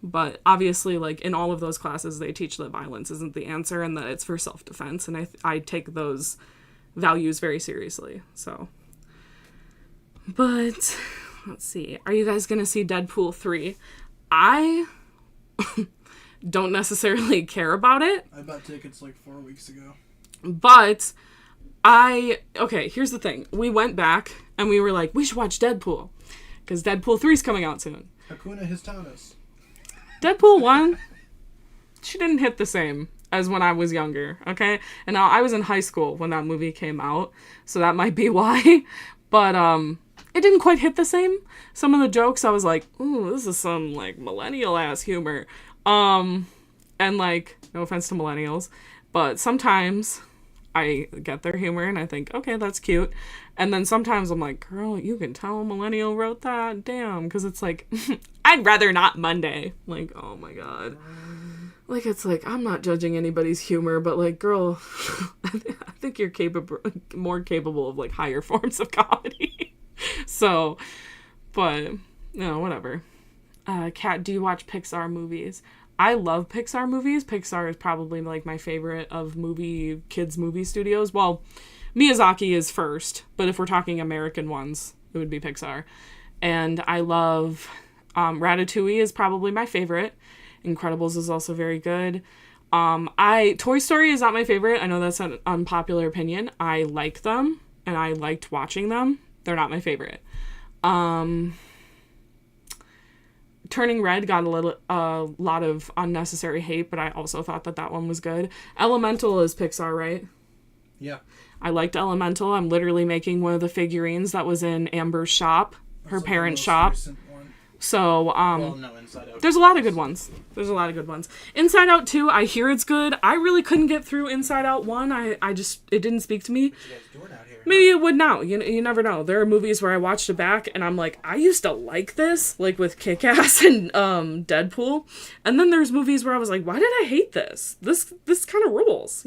but obviously, like, in all of those classes, they teach that violence isn't the answer and that it's for self-defense. And I take those values very seriously. So, but let's see. Are you guys going to see Deadpool 3? I don't necessarily care about it. I bought tickets like 4 weeks ago. But okay, here's the thing. We went back and we were like, we should watch Deadpool, because Deadpool 3 is coming out soon. Hakuna Histanas. Deadpool 1, she didn't hit the same as when I was younger, okay? And now I was in high school when that movie came out, so that might be why. But it didn't quite hit the same. Some of the jokes I was like, ooh, this is some like millennial ass humor. And like, no offense to millennials, but sometimes I get their humor and I think, okay, that's cute. And then sometimes I'm like, girl, you can tell a millennial wrote that. Damn. Because it's like, I'd rather not Monday. Like, oh my God. Like, it's like, I'm not judging anybody's humor, but like, girl, I think you're more capable of like higher forms of comedy. So, but, whatever. Kat, do you watch Pixar movies? I love Pixar movies. Pixar is probably like my favorite of kids movie studios. Well, Miyazaki is first, but if we're talking American ones, it would be Pixar. And I love Ratatouille is probably my favorite. Incredibles is also very good. Toy Story is not my favorite. I know that's an unpopular opinion. I like them and I liked watching them. They're not my favorite. Turning Red got a lot of unnecessary hate, but I also thought that one was good. Elemental is Pixar, right? Yeah. I liked Elemental. I'm literally making one of the figurines that was in Amber's shop, her parents' shop. So, well, no, Inside Out. There's a lot of good ones. Inside Out 2, I hear it's good. I really couldn't get through Inside Out 1. It didn't speak to me. What you guys doing out here? Maybe it would now. You never know. There are movies where I watched it back and I'm like, I used to like this, like with Kick-Ass and Deadpool. And then there's movies where I was like, why did I hate this? This kind of rules,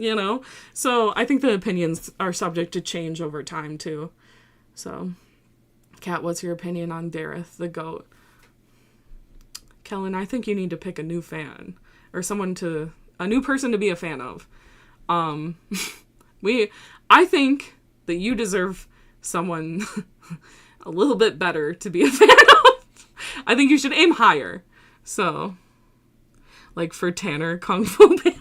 So I think the opinions are subject to change over time too. So, Kat, what's your opinion on Dareth the goat? Kellen, I think you need to pick a new fan or a new person to be a fan of. I think that you deserve someone a little bit better to be a fan of. I think you should aim higher. So, like for Tanner, Kung Fu Panda.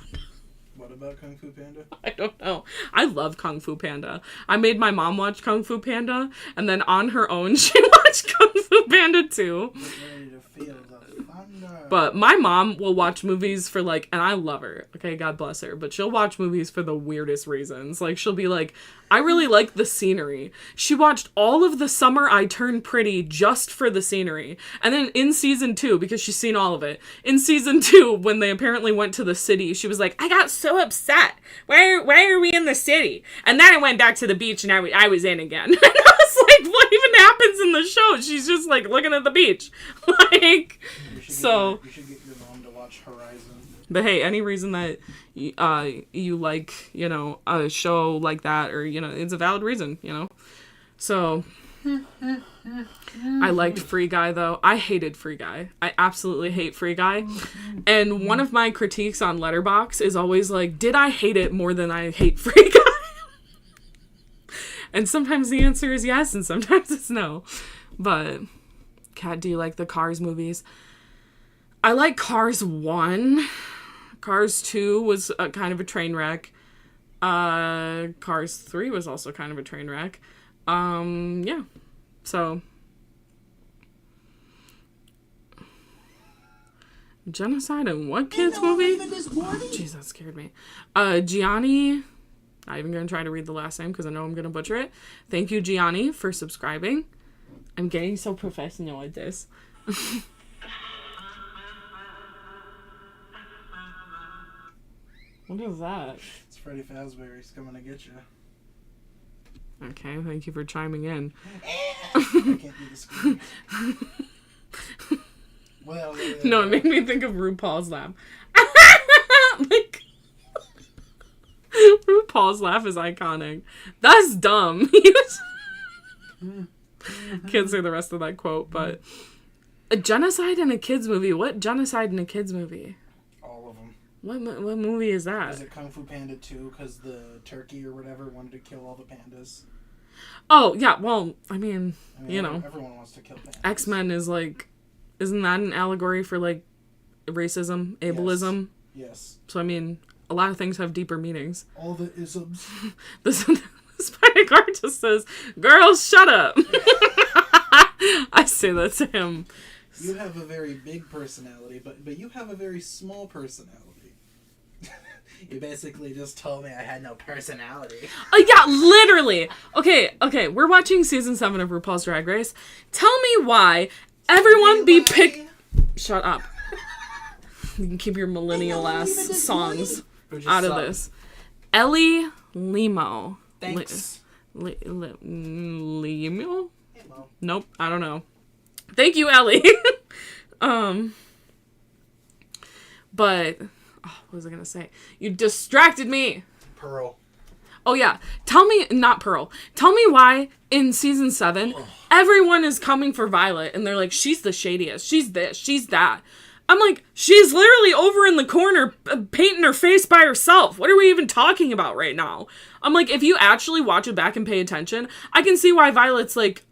What about Kung Fu Panda? I don't know. I love Kung Fu Panda. I made my mom watch Kung Fu Panda, and then on her own, she watched Kung Fu Panda too. But my mom will watch movies for like, and I love her, okay, God bless her, but she'll watch movies for the weirdest reasons. Like, she'll be like, I really like the scenery. She watched all of The Summer I Turned Pretty just for the scenery. And then in season 2, because she's seen all of it, in season 2, when they apparently went to the city, she was like, I got so upset. Why are we in the city? And then I went back to the beach and I was in again. And I was like, what even happens in the show? She's just like looking at the beach. Like, So you should get your mom to watch Horizon. But hey, any reason that you like, you know, a show like that, or, you know, it's a valid reason, you know. So I liked Free Guy, though. I hated Free Guy. I absolutely hate Free Guy. And one of my critiques on Letterboxd is always like, did I hate it more than I hate Free Guy? And sometimes the answer is yes, and sometimes it's no. But, Kat, do you like the Cars movies? I like Cars 1. Cars 2 was kind of a train wreck. Cars 3 was also kind of a train wreck. Yeah. So. Genocide in what kids movie? Jeez, that scared me. Gianni. Not even going to try to read the last name because I know I'm going to butcher it. Thank you, Gianni, for subscribing. I'm getting so professional at this. What is that? It's Freddy Fazbear. He's coming to get you. Okay, thank you for chiming in. I can't do the scream. Well, no, it made me think of RuPaul's laugh. Like, RuPaul's laugh is iconic. That's dumb. Can't say the rest of that quote, but a genocide in a kids movie. What genocide in a kids movie? All of them. What movie is that? Is it Kung Fu Panda 2? Because the turkey or whatever wanted to kill all the pandas. Oh yeah, well, I mean you know, everyone wants to kill pandas. X-Men is like, isn't that an allegory for like racism, ableism? Yes. So I mean, a lot of things have deeper meanings. All the isms. This Spider Guard just says, "Girls, shut up." I say that to him. You have a very big personality, but you have a very small personality. You basically just told me I had no personality. Yeah, literally. Okay, we're watching season 7 of RuPaul's Drag Race. Tell me why everyone be picked. Shut up. You can keep your millennial ass songs out of this. Ellie Limo. Thanks. Limo? Nope, I don't know. Thank you, Ellie. But what was I gonna say? You distracted me. Pearl. Oh yeah. Not Pearl. Tell me why in season 7 everyone is coming for Violet and they're like, she's the shadiest. She's this. She's that. I'm like, she's literally over in the corner painting her face by herself. What are we even talking about right now? I'm like, if you actually watch it back and pay attention, I can see why Violet's like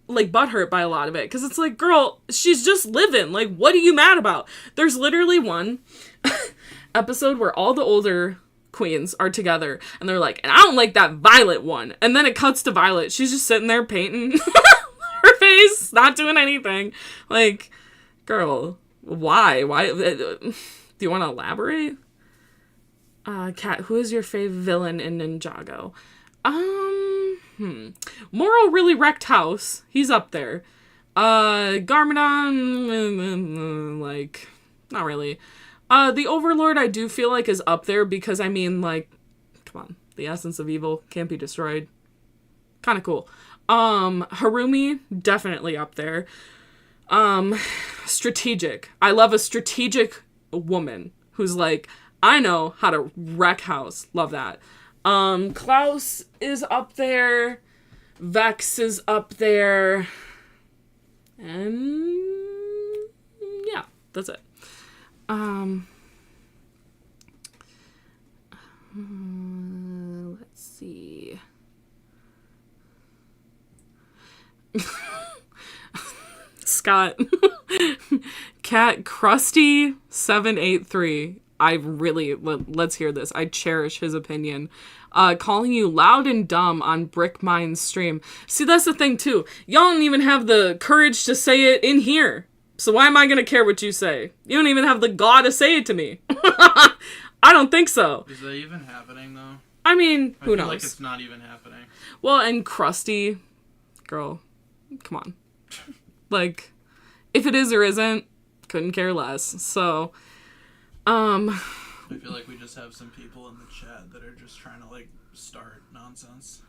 butthurt by a lot of it. Because it's like, girl, she's just living. Like, what are you mad about? There's literally one episode where all the older queens are together and they're like, and I don't like that Violet one. And then it cuts to Violet. She's just sitting there painting her face, not doing anything. Like, girl, why? Do you want to elaborate? Kat, who is your fave villain in Ninjago? Moral really wrecked house. He's up there. Garmadon, like, not really. The Overlord I do feel like is up there because, I mean, like, come on. The essence of evil can't be destroyed. Kind of cool. Harumi, definitely up there. Strategic. I love a strategic woman who's like, I know how to wreck house. Love that. Klaus is up there. Vex is up there. And yeah, that's it. Let's see. Scott. Cat Krusty 783. I really, let's hear this. I cherish his opinion. Calling you loud and dumb on Brick Mine's stream. See, that's the thing too. Y'all don't even have the courage to say it in here. So why am I gonna care what you say? You don't even have the gall to say it to me. I don't think so. Is that even happening though? I mean, who knows? Like it's not even happening. Well, and Krusty, girl, come on. Like, if it is or isn't, couldn't care less. So, I feel like we just have some people in the chat that are just trying to like start nonsense.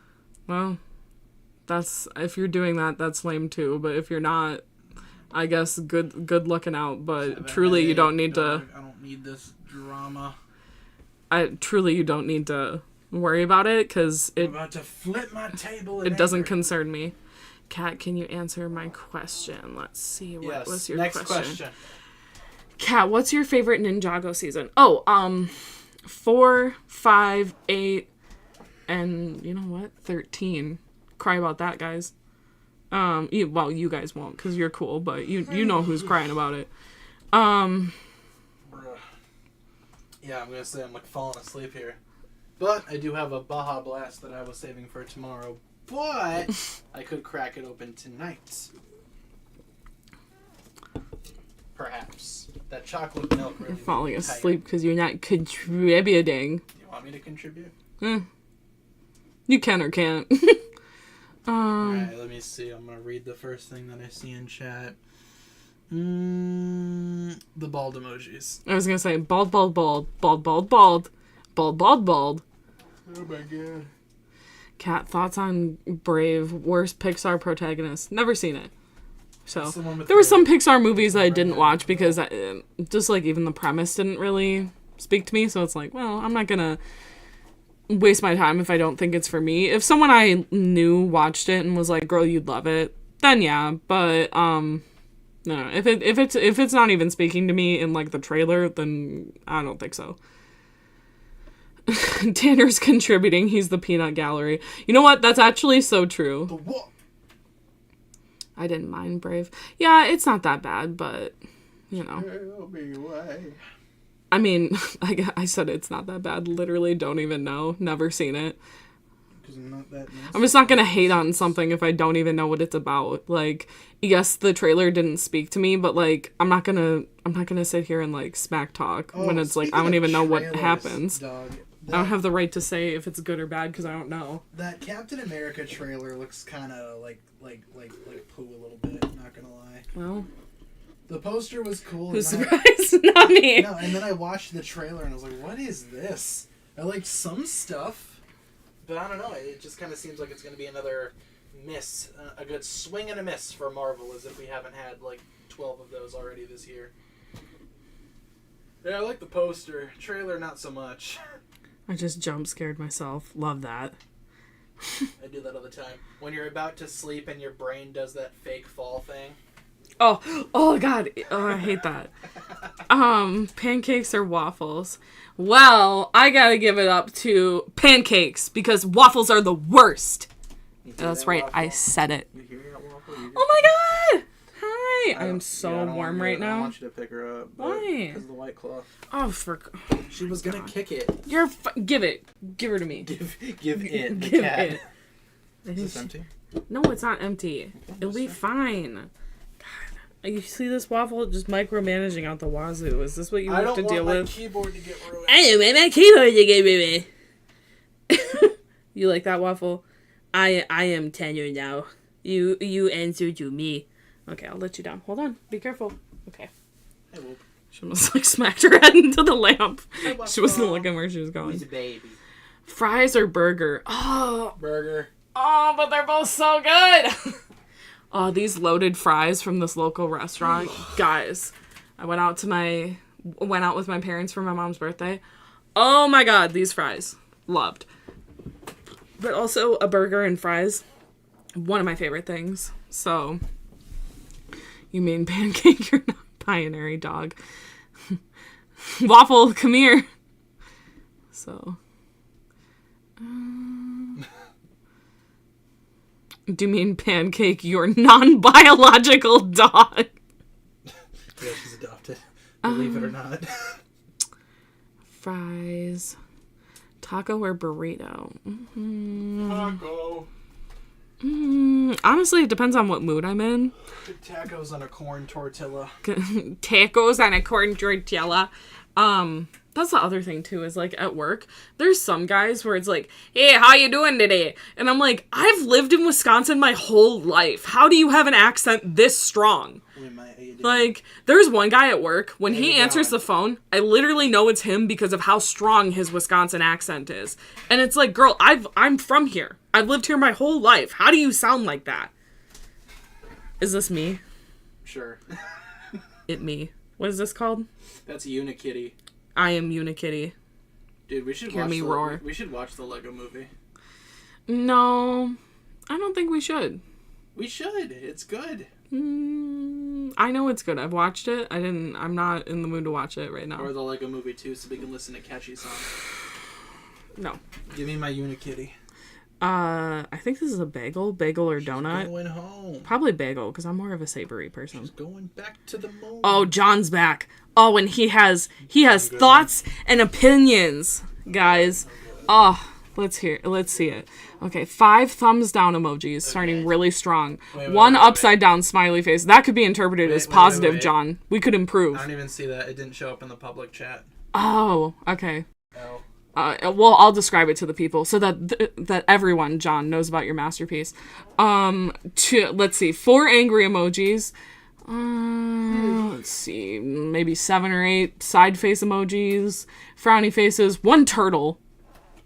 Well, if you're doing that, that's lame too. But if you're not, I guess good looking out, but 7 truly you headache, don't need dog. to. I don't need this drama. You don't need to worry about it because I'm about to flip my table. it doesn't concern me. Kat, can you answer my question? Let's see. What was your next question? Kat, what's your favorite Ninjago season? Oh, 4, 5, 8, and you know what? 13. Cry about that, guys. You guys won't because you're cool, but you know who's crying about it. Yeah, I'm gonna say I'm like falling asleep here, but I do have a Baja Blast that I was saving for tomorrow. But I could crack it open tonight. Perhaps that chocolate milk really. You're falling asleep because you're not contributing. Do you want me to contribute? You can or can't. Alright, let me see. I'm gonna read the first thing that I see in chat. The bald emojis. I was gonna say bald, bald, bald, bald, bald, bald, bald, bald, bald. Oh my god. Kat, thoughts on Brave, worst Pixar protagonist? Never seen it. So there were some Pixar movies that I didn't watch because just like even the premise didn't really speak to me. So it's like, well, I'm not gonna waste my time if I don't think it's for me. If someone I knew watched it and was like, "Girl, you'd love it," then yeah. But no, if it's not even speaking to me in like the trailer, then I don't think so. Tanner's contributing. He's the peanut gallery. You know what? That's actually so true. The what? I didn't mind Brave. Yeah, it's not that bad, but you know. Tell me why. I mean, I said it's not that bad. Literally, don't even know. Never seen it. Because I'm not that nice. I'm just not gonna hate on something if I don't even know what it's about. Like, yes, the trailer didn't speak to me, but like, I'm not gonna sit here and like smack talk when it's like I don't even know what happens. Dog, I don't have the right to say if it's good or bad because I don't know. That Captain America trailer looks kind of like poo a little bit. Not gonna lie. Well, the poster was cool. who's surprised? Not me. No, and then I watched the trailer and I was like, "What is this?" I liked some stuff, but I don't know. It just kind of seems like it's gonna be another miss, a good swing and a miss for Marvel, as if we haven't had like 12 of those already this year. Yeah, I like the poster. Trailer, not so much. I just jump scared myself. Love that. I do that all the time. When you're about to sleep and your brain does that fake fall thing. Oh God. Oh, I hate that. Pancakes or waffles? Well, I gotta give it up to pancakes because waffles are the worst. That's right. Waffle? I said it. You hear that waffle? Oh my God. Hi. I'm so warm right now. I want you to pick her up. Why? Because of the White Claw. Oh, she was gonna kick it. Give it. Give her to me. Give it. The give cat. it. Is this empty? No, it's not empty. Okay, it'll be fine. God, you see this waffle just micromanaging out the wazoo. Is this what you have to deal with? I don't want my keyboard to get ruined. I don't want my keyboard to get ruined. You like that waffle? I am Tanner now. You answer to me. Okay, I'll let you down. Hold on. Be careful. Okay. Hey, Whoop. She almost like smacked her head into the lamp. She wasn't looking where she was going. He's a baby. Fries or burger? Oh. Burger. Oh, but they're both so good. Oh, these loaded fries from this local restaurant. Guys, I went out with my parents for my mom's birthday. Oh my God, these fries. Loved. But also a burger and fries. One of my favorite things. So, you mean pancake? You're not binary, dog. Waffle, come here. So, do you mean pancake, your non-biological dog? Yeah, she's adopted. Believe it or not. Fries. Taco or burrito? Taco. Honestly, it depends on what mood I'm in. Tacos on a corn tortilla. Tacos on a corn tortilla. That's the other thing too, is like at work, there's some guys where it's like, "Hey, how you doing today?" And I'm like, I've lived in Wisconsin my whole life. How do you have an accent this strong? Like, there's one guy at work, when he answers the phone, I literally know it's him because of how strong his Wisconsin accent is. And it's like, girl, I'm from here. I've lived here my whole life. How do you sound like that? Is this me? Sure. It me. What is this called? That's Unikitty. I am Unikitty. Dude, we should Hear me roar. We should watch the Lego movie. No, I don't think we should. We should. It's good. I know it's good. I've watched it. I'm not in the mood to watch it right now. Or the Lego movie too, so we can listen to catchy songs. No. Give me my Unikitty. I think this is a bagel or donut. Going home. Probably bagel, because I'm more of a savory person. She's going back to the moon. Oh, John's back. Oh, and he has thoughts and opinions, guys. Oh, let's see it. Okay, 5 thumbs down emojis, starting really strong. One upside down smiley face. That could be interpreted as positive, wait. John. We could improve. I don't even see that. It didn't show up in the public chat. Oh, okay. Oh. Well, I'll describe it to the people so that everyone, John, knows about your masterpiece. Let's see, 4 angry emojis. Let's see, maybe 7 or 8 side face emojis, frowny faces, 1 turtle.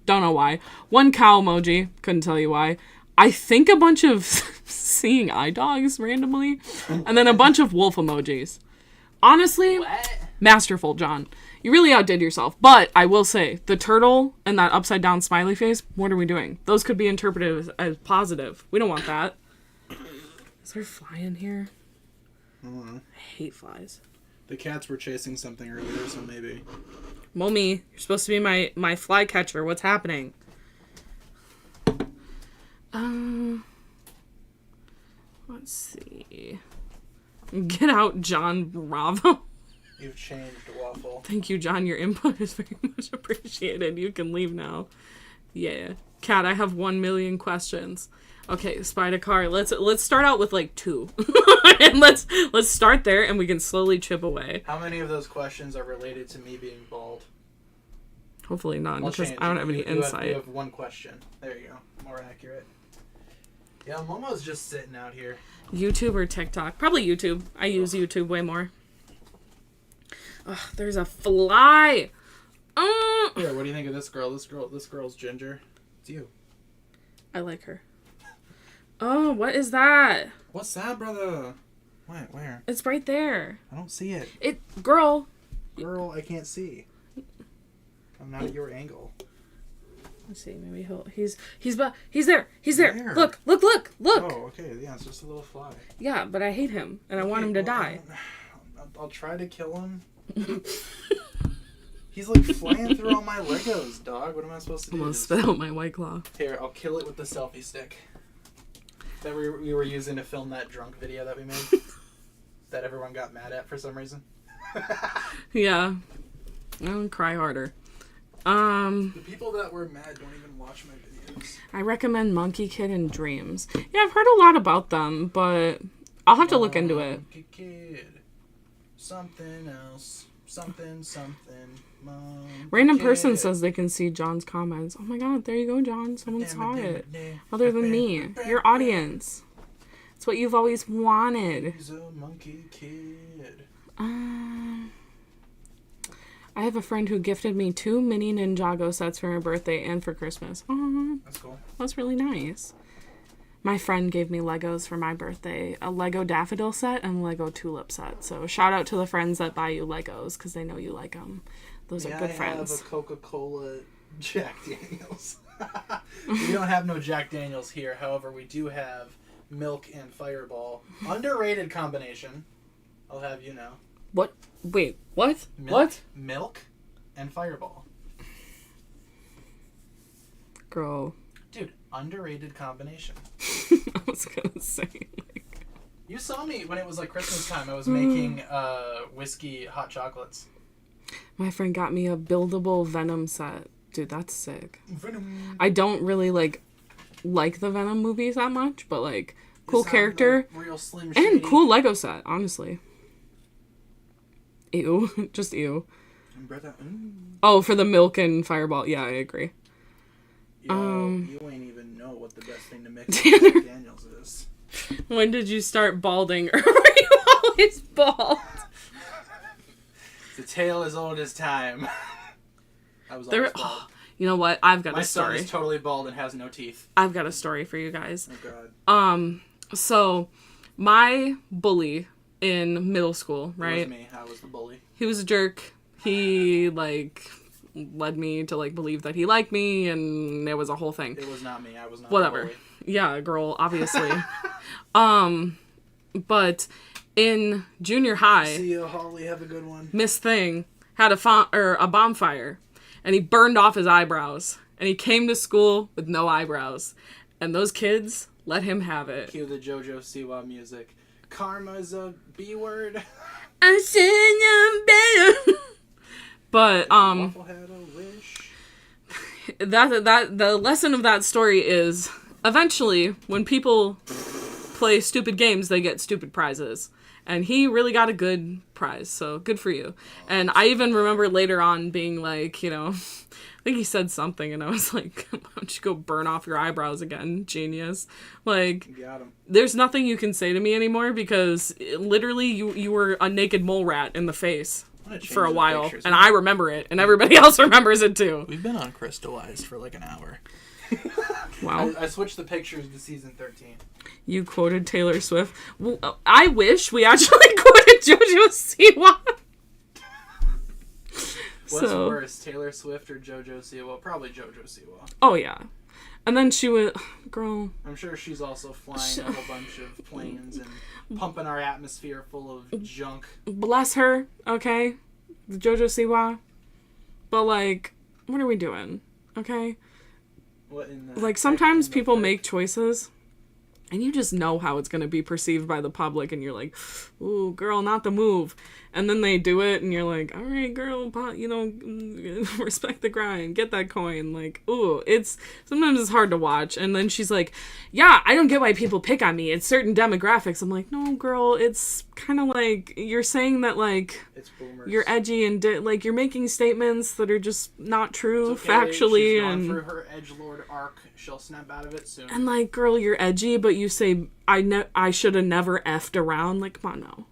Don't know why. 1 cow emoji. Couldn't tell you why. I think a bunch of seeing eye dogs randomly, and then a bunch of wolf emojis. Honestly, masterful, John. You really outdid yourself. But I will say, the turtle and that upside down smiley face, what are we doing? Those could be interpreted as positive. We don't want that. Is there a fly in here? I hate flies. The cats were chasing something earlier, so maybe. Mommy, you're supposed to be my fly catcher. What's happening? Let's see. Get out, John Bravo. You've changed, Waffle. Thank you, John. Your input is very much appreciated. You can leave now. Yeah. Kat, I have 1 million questions. Okay, spied a car. Let's start out with like 2. And let's start there and we can slowly chip away. How many of those questions are related to me being bald? Hopefully none, because I don't have any insight. You have 1 question. There you go. More accurate. Yeah, Momo's just sitting out here. YouTube or TikTok? Probably YouTube. I use YouTube way more. Ugh, there's a fly. Here, what do you think of this girl? This girl's Ginger. It's you. I like her. Oh, what is that? What's that, brother? Where? It's right there. I don't see it. Girl, I can't see. I'm not at your angle. let's see. Maybe he's there. He's there. Where? Look. Oh, okay. Yeah, it's just a little fly. Yeah, but I hate him and I want him to die. I'll try to kill him. He's like flying through all my Legos, dog. What am I supposed to do? I'm gonna spit out my White Claw. Here, I'll kill it with the selfie stick that we were using to film that drunk video that we made. That everyone got mad at for some reason. Yeah. I'll cry harder. The people that were mad don't even watch my videos. I recommend Monkey Kid and Dreams. Yeah, I've heard a lot about them, but I'll have to look into it. Monkey Kid. Something else. Something. Monkey Random Kid. person says they can see John's comments. Oh my god, there you go, John. Someone saw it. Other than me. Your audience. It's what you've always wanted. He's a monkey kid. I have a friend who gifted me 2 mini Ninjago sets for my birthday and for Christmas. Oh, That's cool. that's really nice. My friend gave me Legos for my birthday, a Lego daffodil set and a Lego tulip set. So shout out to the friends that buy you Legos because they know you like them. Those are good friends. I have a Coca-Cola Jack Daniels. We don't have no Jack Daniels here. However, we do have milk and Fireball. Underrated combination. I'll have you know. What? Wait, what? Milk, What? Milk and Fireball. Girl. Dude, underrated combination. I was gonna say, like... You saw me when it was like Christmas time. I was making whiskey hot chocolates. My friend got me a buildable Venom set. Dude, that's sick. Venom. I don't really like the Venom movies that much, but like cool character Real Slim and Shady. cool Lego set, honestly. Ew, just ew. Brother, Oh, for the milk and Fireball, yeah, I agree. Yo, you ain't even know what the best thing to mix with Tanner. Jack Daniels is. When did you start balding, or were you always bald? The tale as old as time. I was There, always bald. you know what? I've got My a story. son is totally bald and has no teeth. I've got a story for you guys. Oh god. So my bully in middle school, right? It was me. I was the bully. He was a jerk. He, like, led me to, like, believe that he liked me, and it was a whole thing. It was not me. I was not Whatever. the bully. Yeah, girl, obviously. But in junior high, See you, Holly. Have a good one. Miss Thing had a bonfire, and he burned off his eyebrows, and he came to school with no eyebrows, and those kids let him have it. Cue the JoJo Siwa music. Karma's a B word. I said you better. But Waffle had a wish. that the lesson of that story is eventually when people play stupid games, they get stupid prizes. And he really got a good prize, so good for you. And I even remember later on being like, you know, I think he said something, and I was like, why don't you go burn off your eyebrows again, genius? Like, Got him. there's nothing you can say to me anymore because literally you were a naked mole rat in the face for a while. And I remember it, and everybody else remembers it too. We've been on Crystallized for like an hour. Wow. I switched the pictures to season 13. You quoted Taylor Swift. Well, I wish we actually quoted JoJo Siwa. What's worse, Taylor Swift or JoJo Siwa? Probably JoJo Siwa. Oh, yeah. And then she went, girl. I'm sure she's also flying a whole bunch of planes and pumping our atmosphere full of junk. Bless her, okay? JoJo Siwa. But, like, what are we doing? Okay? What in the Like, sometimes people make choices, and you just know how it's going to be perceived by the public, and you're like, ooh, girl, not the move. And then they do it, and you're like, all right, girl, you know, respect the grind, get that coin. Like, ooh, sometimes it's hard to watch. And then she's like, yeah, I don't get why people pick on me. It's certain demographics. I'm like, no, girl, it's kind of like, you're saying that, like, It's boomers. you're edgy and, like, you're making statements that are just not true, It's okay. factually. She's gone and through her edgelord arc. She'll snap out of it soon. And, like, girl, you're edgy, but you say, I should have never effed around. Like, come on now.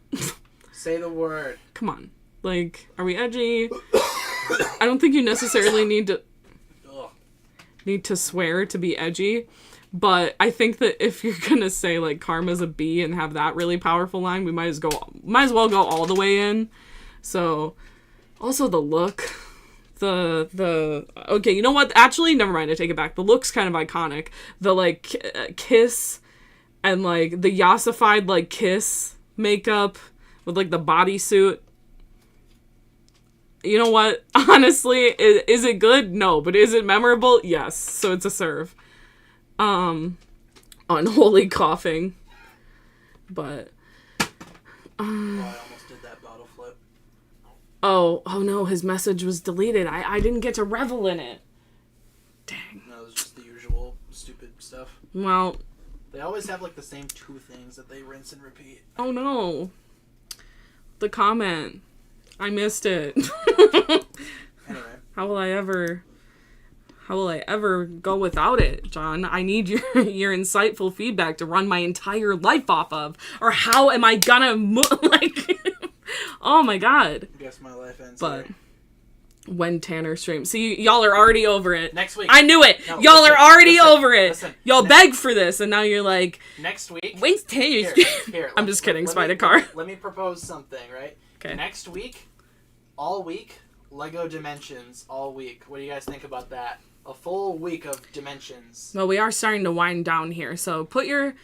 Say the word. Come on. Like, are we edgy? I don't think you necessarily need to swear to be edgy. But I think that if you're gonna say, like, karma's a B and have that really powerful line, we might as well go all the way in. So, also the look. Okay, you know what? Actually, never mind. I take it back. The look's kind of iconic. The, like, kiss and, like, the yassified, like, kiss makeup with, like, the bodysuit. You know what? Honestly, is it good? No. But is it memorable? Yes. So it's a serve. Unholy coughing. But, Oh, I almost did that bottle flip. Oh no, his message was deleted. I didn't get to revel in it. Dang. No, it's just the usual stupid stuff. Well, They always have, like, the same two things that they rinse and repeat. oh no. The comment. I missed it. Anyway. How will I ever go without it, John? I need your insightful feedback to run my entire life off of. Or how am I gonna like oh my god. I guess my life ends But here. when Tanner streams. See, y'all are already over it. Next week. I knew it. No, y'all listen, are already listen, over it. listen. Y'all begged for this, and now you're like, Next week. when's Tanner Here, stream? I'm just kidding, Spider me, Car. Let me propose something, right? Okay. Next week, all week, Lego Dimensions, all week. What do you guys think about that? A full week of Dimensions. Well, we are starting to wind down here, so put your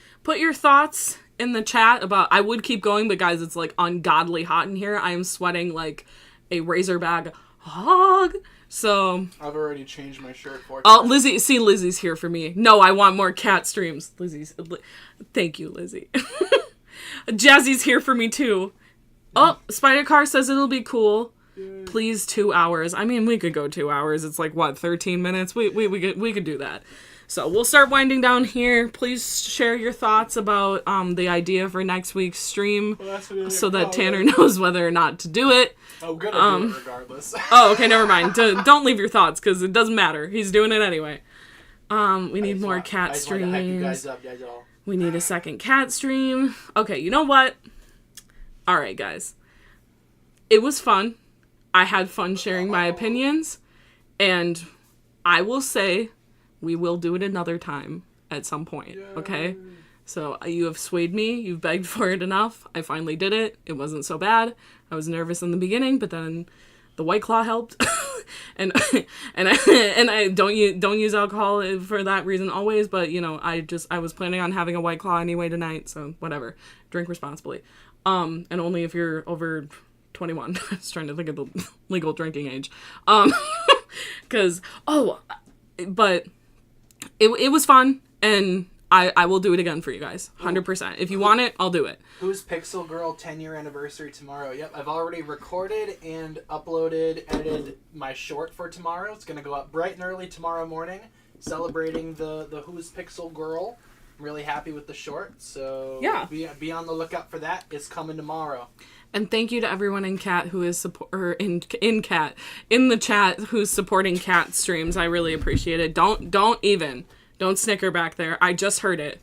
thoughts in the chat about. I would keep going, but guys, it's like ungodly hot in here. I am sweating like a Razorback hog. So I've already changed my shirt for. oh, Lizzie's here for me. No, I want more cat streams. Thank you, Lizzie. Jazzy's here for me too. Oh, Spider Car says it'll be cool. Please 2 hours. I mean, we could go 2 hours. It's like, what, 13 minutes? We could do that. So we'll start winding down here. Please share your thoughts about the idea for next week's stream so that Tanner knows whether or not to do it. I'm gonna do it regardless. Oh, okay, never mind. Don't leave your thoughts because it doesn't matter. He's doing it anyway. We need more cat I just want to hype you guys streams. up, guys all. We need a second cat stream. Okay, you know what? All right, guys. It was fun. I had fun sharing my opinions, and I will say we will do it another time at some point, okay? So you have swayed me. You've begged for it enough. I finally did it. It wasn't so bad. I was nervous in the beginning, but then the White Claw helped. and I don't use alcohol for that reason always, but you know, I was planning on having a White Claw anyway tonight, so whatever. Drink responsibly. And only if you're over 21. I was trying to think of the legal drinking age. But it was fun, and I will do it again for you guys. 100%. If you want it, I'll do it. Who's Pixel Girl 10-year anniversary tomorrow? Yep, I've already recorded and edited my short for tomorrow. It's going to go up bright and early tomorrow morning, celebrating the Who's Pixel Girl. I'm really happy with the short, so yeah. Be on the lookout for that. It's coming tomorrow. And thank you to everyone in Cat who is in the chat who's supporting Cat streams. I really appreciate it. Don't snicker back there. I just heard it.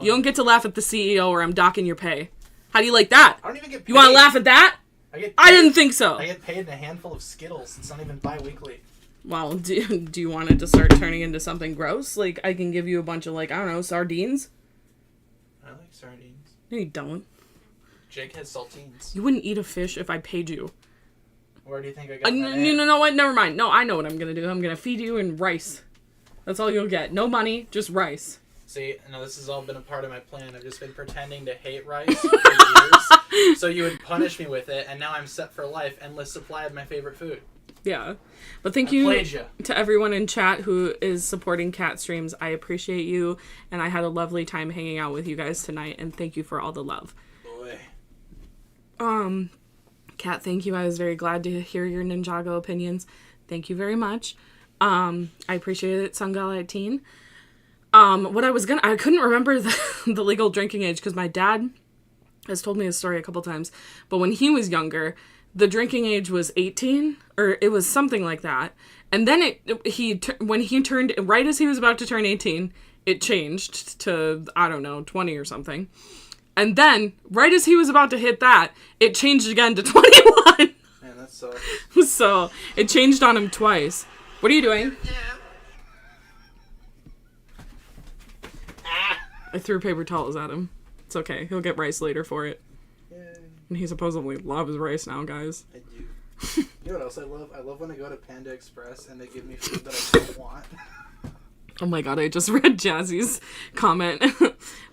You don't get to laugh at the CEO or I'm docking your pay. How do you like that? I don't even get paid. You want to laugh at that? I didn't think so. I get paid in a handful of Skittles. It's not even bi-weekly. Well, do you want it to start turning into something gross? Like, I can give you a bunch of, like, I don't know, sardines? I like sardines. No, you don't. Jake has saltines. You wouldn't eat a fish if I paid you. Where do you think I got no, what? Never mind. No, I know what I'm going to do. I'm going to feed you in rice. That's all you'll get. No money, just rice. See, now this has all been a part of my plan. I've just been pretending to hate rice for years, so you would punish me with it, and now I'm set for life. Endless supply of my favorite food. Yeah. But thank you to everyone in chat who is supporting Cat streams. I appreciate you, and I had a lovely time hanging out with you guys tonight, and thank you for all the love. Boy. Cat, thank you. I was very glad to hear your Ninjago opinions. Thank you very much. I appreciate it, Sungala Teen. I couldn't remember the legal drinking age because my dad has told me this story a couple times, but when he was younger, the drinking age was 18, or it was something like that. And then when he turned, right as he was about to turn 18, it changed to, I don't know, 20 or something. And then, right as he was about to hit that, it changed again to 21. Man, that sucks. So, it changed on him twice. What are you doing? I threw paper towels at him. It's okay. He'll get rice later for it. Yay. And he supposedly loves rice now, guys. I do. You know what else I love? I love when I go to Panda Express and they give me food that I don't want. Oh my god, I just read Jazzy's comment.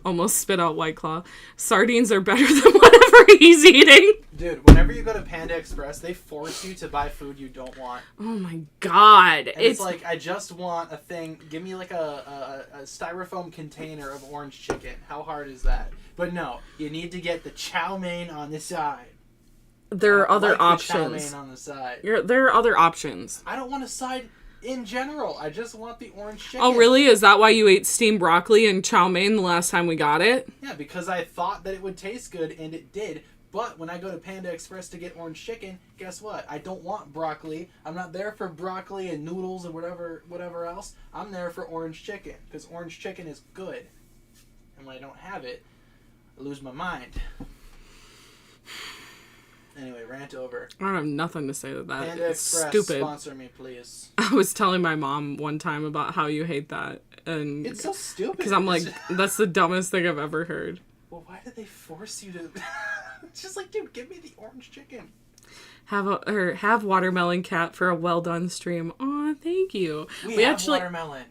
Almost spit out White Claw. Sardines are better than whatever he's eating. Dude, whenever you go to Panda Express, they force you to buy food you don't want. Oh my god. And it's like, I just want a thing. Give me like a styrofoam container of orange chicken. How hard is that? But no, you need to get the chow mein on the side. There are other options. The chow mein on the side. There are other options. I don't want a side in general. I just want the orange chicken. Oh, really? Is that why you ate steamed broccoli and chow mein the last time we got it? Yeah, because I thought that it would taste good, and it did. But when I go to Panda Express to get orange chicken, guess what? I don't want broccoli. I'm not there for broccoli and noodles and whatever else. I'm there for orange chicken, because orange chicken is good. And when I don't have it, I lose my mind. Anyway, rant over. I don't have nothing to say to that. Panda it's Express, stupid. Sponsor me, please. I was telling my mom one time about how you hate that. And it's so stupid. Because I'm like, that's the dumbest thing I've ever heard. Well, why did they force you to... It's just like, dude, give me the orange chicken. Have watermelon cat for a well done stream. Aw, thank you. We have actually watermelon.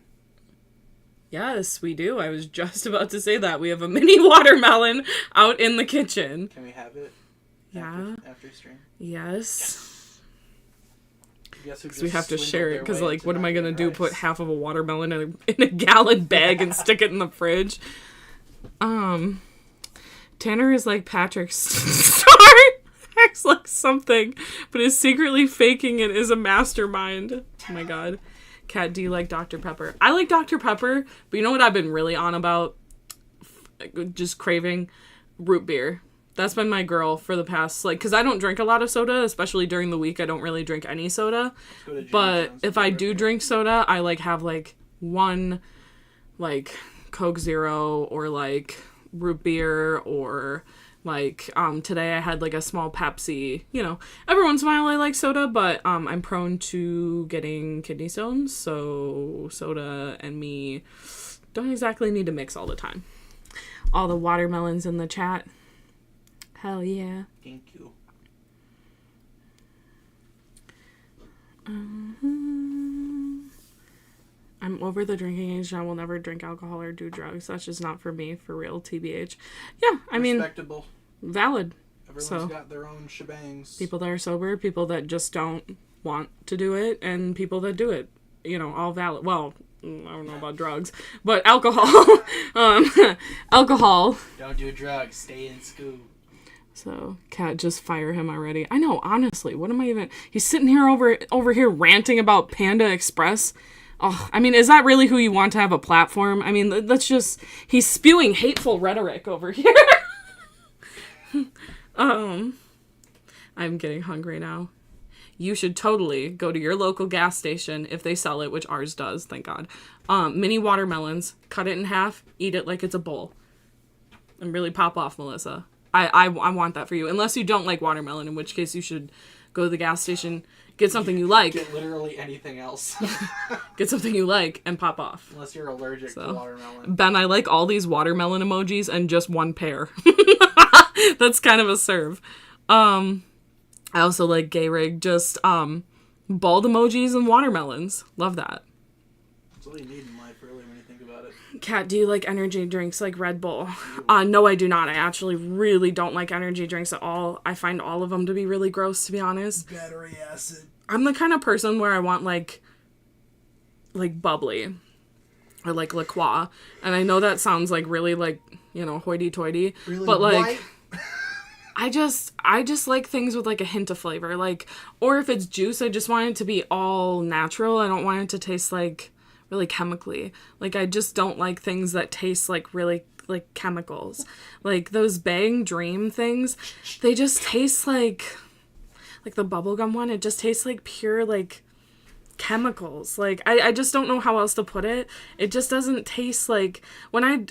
Yes, we do. I was just about to say that. We have a mini watermelon out in the kitchen. Can we have it? Yeah. After stream? Yes. Because we have to share it, because, like, what am I going to do? Put half of a watermelon in a gallon bag and stick it in the fridge? Tanner is like Patrick's star. Acts like something, but is secretly faking it is a mastermind. Oh my god. Kat, do you like Dr. Pepper? I like Dr. Pepper, but you know what I've been really on about? Just craving? Root beer. That's been my girl for the past, like, because I don't drink a lot of soda, especially during the week. I don't really drink any soda. But if I do drink soda, I, like, have, like, one, like, Coke Zero or, like, root beer or, like, today I had, like, a small Pepsi. You know, every once in a while I like soda, but I'm prone to getting kidney stones, so soda and me don't exactly need to mix all the time. all the watermelons in the chat. Hell yeah. Thank you. I'm over the drinking age and I will never drink alcohol or do drugs. That's just not for me, for real, TBH. Yeah, I mean, respectable. Valid. Everyone's got their own shebangs. People that are sober, people that just don't want to do it, and people that do it. You know, all valid. Well, I don't know about drugs, but alcohol. Alcohol. Don't do drugs. Stay in school. So, Kat, just fire him already. I know, honestly, what am I even... He's sitting here over here ranting about Panda Express. Oh, I mean, is that really who you want to have a platform? I mean, that's just... He's spewing hateful rhetoric over here. I'm getting hungry now. You should totally go to your local gas station if they sell it, which ours does, thank God. Mini watermelons, cut it in half, eat it like it's a bowl. And really pop off, Melissa. I want that for you. Unless you don't like watermelon, in which case you should go to the gas station, get something you like. Get literally anything else. Get something you like and pop off. Unless you're allergic to watermelon. Ben, I like all these watermelon emojis and just one pair. That's kind of a serve. I also like gay rig, just bald emojis and watermelons. Love that. That's all you need in life, really, when you think about it. Kat, do you like energy drinks like Red Bull? No, I do not. I actually really don't like energy drinks at all. I find all of them to be really gross, to be honest. Battery acid. I'm the kind of person where I want like bubbly or like La Croix. And I know that sounds like really like, you know, hoity-toity. Really but like white? I just like things with like a hint of flavor. Like, or if it's juice, I just want it to be all natural. I don't want it to taste like really chemically. Like, I just don't like things that taste like really like chemicals. Like those Bang Dream things, they just taste like the bubblegum one. It just tastes like pure like chemicals. Like I just don't know how else to put it. It just doesn't taste like when I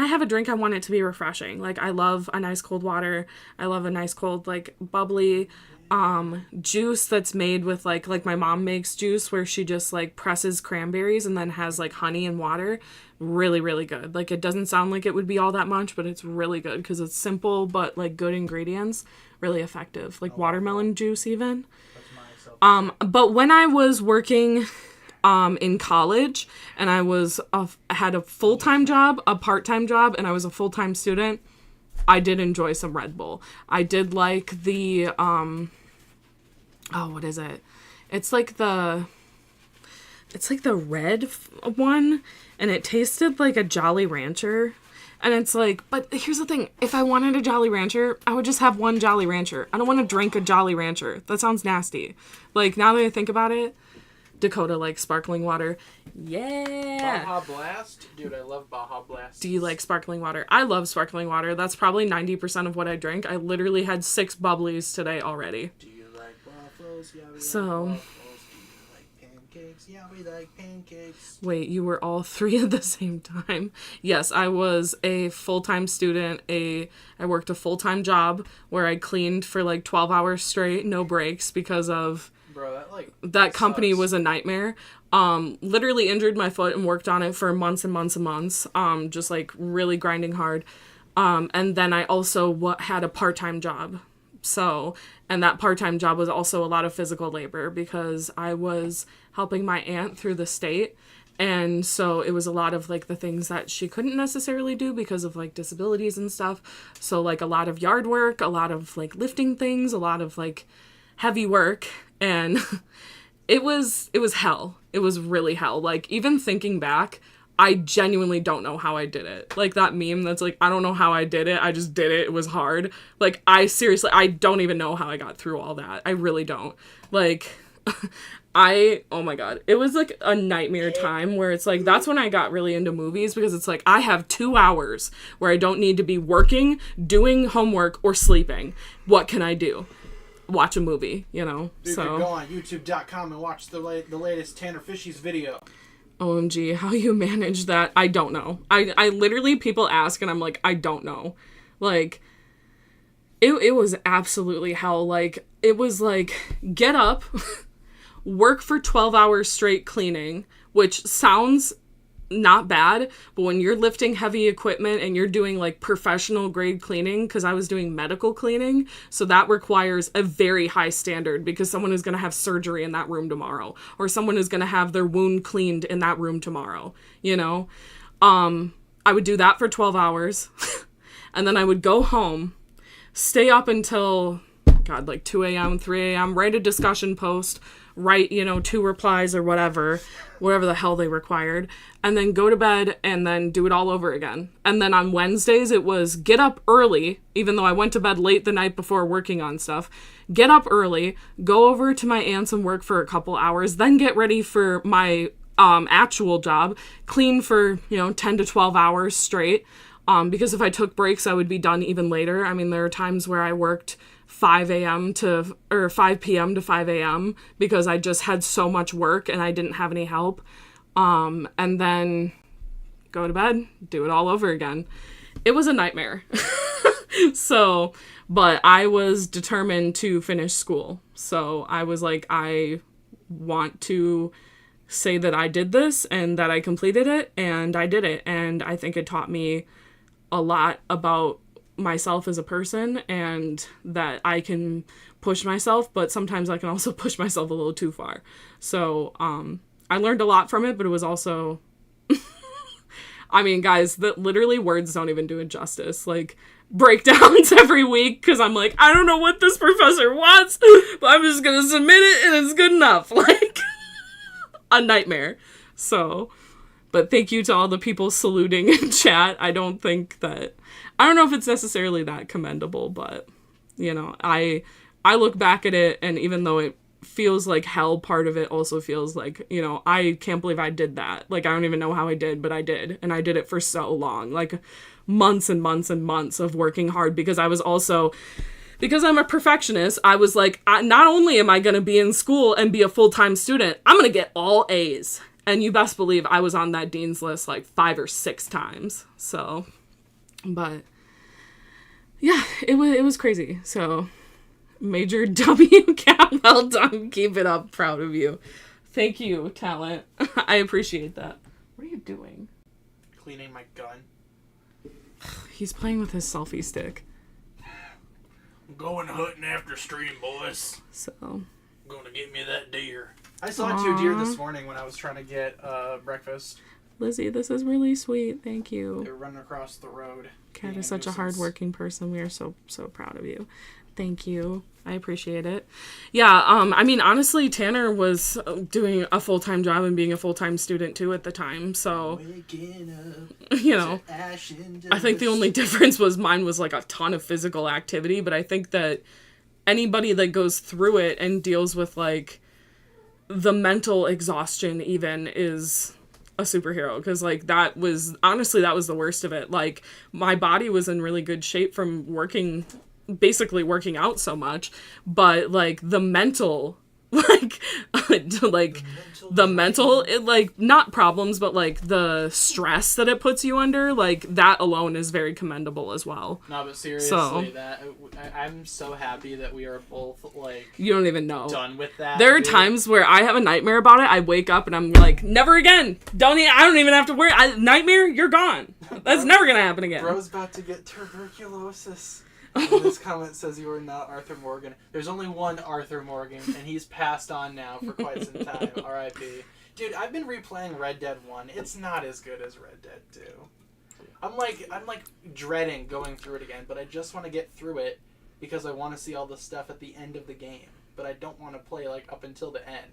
have a drink, I want it to be refreshing. Like I love a nice cold water. I love a nice cold like bubbly juice that's made with like my mom makes juice where she just like presses cranberries and then has like honey and water. Really, really good. Like it doesn't sound like it would be all that much, but it's really good because it's simple but like good ingredients. Really effective. Like watermelon juice even. But when I was working in college and I had a full-time job, a part-time job, and I was a full-time student, I did enjoy some Red Bull. I did like the what is it? It's like the red one, and it tasted like a Jolly Rancher. And it's like, but here's the thing. If I wanted a Jolly Rancher, I would just have one Jolly Rancher. I don't want to drink a Jolly Rancher. That sounds nasty. Like, now that I think about it, Dakota likes sparkling water. Yeah. Baja Blast? Dude, I love Baja Blast. Do you like sparkling water? I love sparkling water. That's probably 90% of what I drink. I literally had 6 bubblies today already. Do you like waffles? Yeah, we So... like waffles. Pancakes. Yeah, we like pancakes. Wait, you were all 3 at the same time? Yes, I was a full-time student. I worked a full-time job where I cleaned for like 12 hours straight, no breaks, because of... Bro, that company was a nightmare. Literally injured my foot and worked on it for months and months and months. Just like really grinding hard. And then I also had a part-time job. And that part-time job was also a lot of physical labor because I was helping my aunt through the state. And so it was a lot of like the things that she couldn't necessarily do because of like disabilities and stuff. So like a lot of yard work, a lot of like lifting things, a lot of like heavy work. And it was hell. It was really hell. Like even thinking back, I genuinely don't know how I did it. Like that meme that's like, I don't know how I did it. I just did it. It was hard. Like I don't even know how I got through all that. I really don't. Like oh my God. It was like a nightmare time where it's like, that's when I got really into movies because it's like, I have 2 hours where I don't need to be working, doing homework, or sleeping. What can I do? Watch a movie, you know? You can go on youtube.com and watch the latest TannerFishies video. OMG, how you manage that, I don't know. I literally, people ask and I'm like, I don't know. Like, it was absolutely hell. Like, it was like, get up, work for 12 hours straight cleaning, which sounds not bad, but when you're lifting heavy equipment and you're doing like professional grade cleaning, because I was doing medical cleaning, so that requires a very high standard, because someone is going to have surgery in that room tomorrow, or someone is going to have their wound cleaned in that room tomorrow, you know? I would do that for 12 hours and then I would go home, stay up until, God, like 2 a.m., 3 a.m., write a discussion post, write, 2 replies or whatever the hell they required, and then go to bed and then do it all over again. And then on Wednesdays, it was get up early, even though I went to bed late the night before working on stuff, get up early, go over to my aunt's and work for a couple hours, then get ready for my actual job, clean for, 10 to 12 hours straight. Because if I took breaks, I would be done even later. I mean, there are times where I worked 5 p.m. to 5 a.m. because I just had so much work and I didn't have any help. And then go to bed, do it all over again. It was a nightmare. So, but I was determined to finish school. So I was like, I want to say that I did this and that I completed it, and I did it. And I think it taught me a lot about myself as a person, and that I can push myself, but sometimes I can also push myself a little too far. So I learned a lot from it, but it was also I mean, guys, that literally words don't even do it justice. Like, breakdowns every week because I'm like, I don't know what this professor wants, but I'm just gonna submit it and it's good enough. Like, a nightmare. So, but thank you to all the people saluting in chat. I don't know if it's necessarily that commendable, but I look back at it, and even though it feels like hell, part of it also feels like, I can't believe I did that. Like, I don't even know how I did, but I did. And I did it for so long, like months and months and months of working hard, because I'm a perfectionist. I was like, not only am I going to be in school and be a full-time student, I'm going to get all A's. And you best believe I was on that dean's list like 5 or 6 times. So, but yeah, it was crazy. So, Major W. Cat, well done. Keep it up. Proud of you. Thank you, talent. I appreciate that. What are you doing? Cleaning my gun. He's playing with his selfie stick. I'm going hunting after stream, boys. So, Gonna get me that deer. I saw 2 deer this morning when I was trying to get breakfast. Lizzie, this is really sweet. Thank They you. were running across the road. Kat is such a hardworking person. We are so proud of you. Thank you. I appreciate it. Yeah, I mean, honestly, Tanner was doing a full-time job and being a full-time student, too, at the time. So, I think the only difference was mine was, like, a ton of physical activity. But I think that anybody that goes through it and deals with, like, the mental exhaustion even is a superhero, because like that was the worst of it. Like, my body was in really good shape from basically working out so much, but like the mental not problems, but like the stress that it puts you under, like that alone is very commendable as well. No, but seriously, I'm so happy that we are both like, you don't even know, done with that. There are times where I have a nightmare about it. I wake up and I'm like, never again. I don't even have to worry. Nightmare, you're gone. That's never gonna happen again. Bro's about to get tuberculosis. And this comment says you are not Arthur Morgan. There's only one Arthur Morgan, and he's passed on now for quite some time. R.I.P. Dude, I've been replaying Red Dead 1. It's not as good as Red Dead 2. I'm like dreading going through it again, but I just want to get through it because I want to see all the stuff at the end of the game. But I don't want to play like up until the end,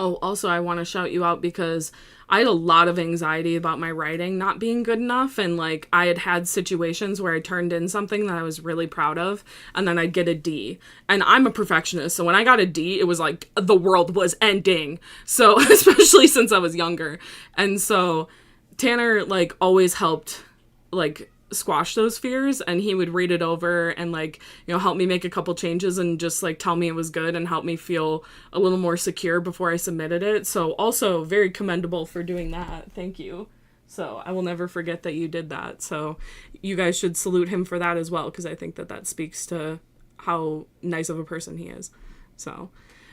Oh, also, I want to shout you out because I had a lot of anxiety about my writing not being good enough. And, like, I had situations where I turned in something that I was really proud of, and then I'd get a D. And I'm a perfectionist, so when I got a D, it was like the world was ending. So, especially since I was younger. And so, Tanner, like, always helped, like, squash those fears, and he would read it over and like help me make a couple changes and just like tell me it was good and help me feel a little more secure before I submitted it. So also very commendable for doing that. Thank you. So I will never forget that you did that. So you guys should salute him for that as well, because I think that speaks to how nice of a person he is. So,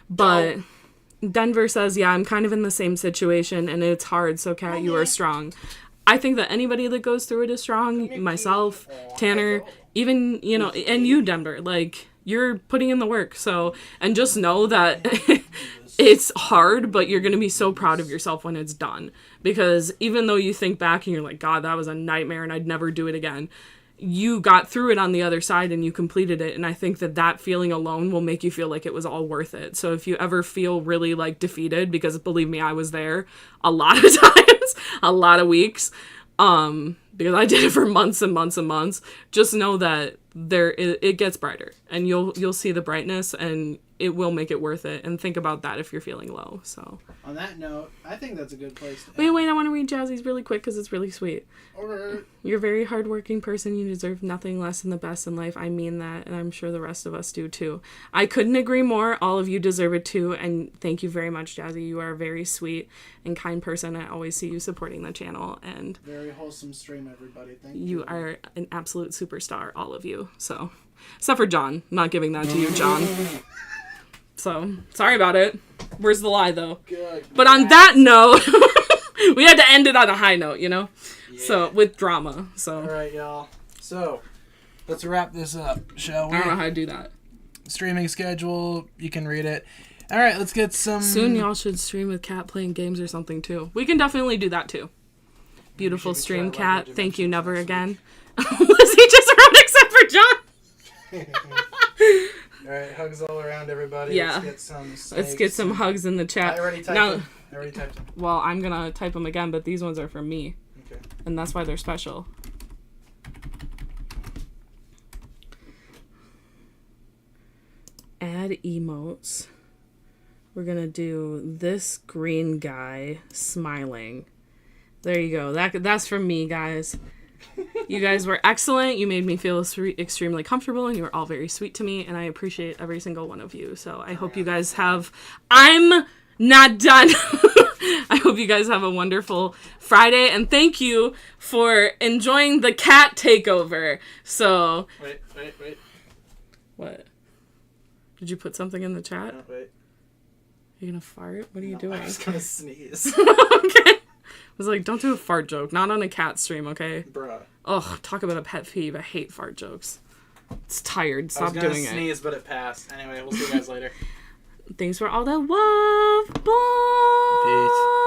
but Denver says, yeah, I'm kind of in the same situation and it's hard. So, Kat, you are strong. I think that anybody that goes through it is strong. Myself, Tanner, even, you know, and you, Denver, like, you're putting in the work. So, and just know that it's hard, but you're going to be so proud of yourself when it's done. Because even though you think back and you're like, God, that was a nightmare and I'd never do it again, you got through it on the other side and you completed it. And I think that that feeling alone will make you feel like it was all worth it. So if you ever feel really like defeated, because believe me, I was there a lot of times, a lot of weeks, because I did it for months and months and months, just know that it gets brighter and you'll see the brightness and it will make it worth it. And think about that if you're feeling low. So on that note, I think that's a good place to wait, I want to read Jazzy's really quick because it's really sweet. Okay. You're a very hardworking person. You deserve nothing less than the best in life. I mean that, and I'm sure the rest of us do too. I couldn't agree more. All of you deserve it too, and thank you very much, Jazzy. You are a very sweet and kind person. I always see you supporting the channel, and very wholesome stream, everybody. Thank you. You are an absolute superstar, all of you. So, except for John. I'm not giving that to you, John. So, sorry about it. Where's the lie, though? Good. But on that note, we had to end it on a high note, you know? Yeah. So, with drama. So. All right, y'all. So, let's wrap this up, shall we? I don't know how to do that. Streaming schedule, you can read it. All right, let's get some... Soon y'all should stream with Kat playing games or something, too. We can definitely do that, too. Beautiful stream, Kat. Thank you, never again. Lizzie just wrote except for John. All right, hugs all around, everybody. Yeah. Let's get some hugs in the chat. I already typed them. Well, I'm going to type them again, but these ones are from me. Okay. And that's why they're special. Add emotes. We're going to do this green guy smiling. There you go. That's from me, guys. You guys were excellent. You made me feel extremely comfortable, and you were all very sweet to me, and I appreciate every single one of you. So I hope you guys have... I'm not done. I hope you guys have a wonderful Friday, and thank you for enjoying the cat takeover. So... Wait. What? Did you put something in the chat? No, wait. You gonna fart? What are you doing? I was gonna sneeze. Okay. I was like, don't do a fart joke. Not on a cat stream, okay? Bruh. Ugh, talk about a pet peeve. I hate fart jokes. It's tired. Stop doing it. I was gonna sneeze, but it passed. Anyway, we'll see you guys later. Thanks for all the love. Bye. Peace.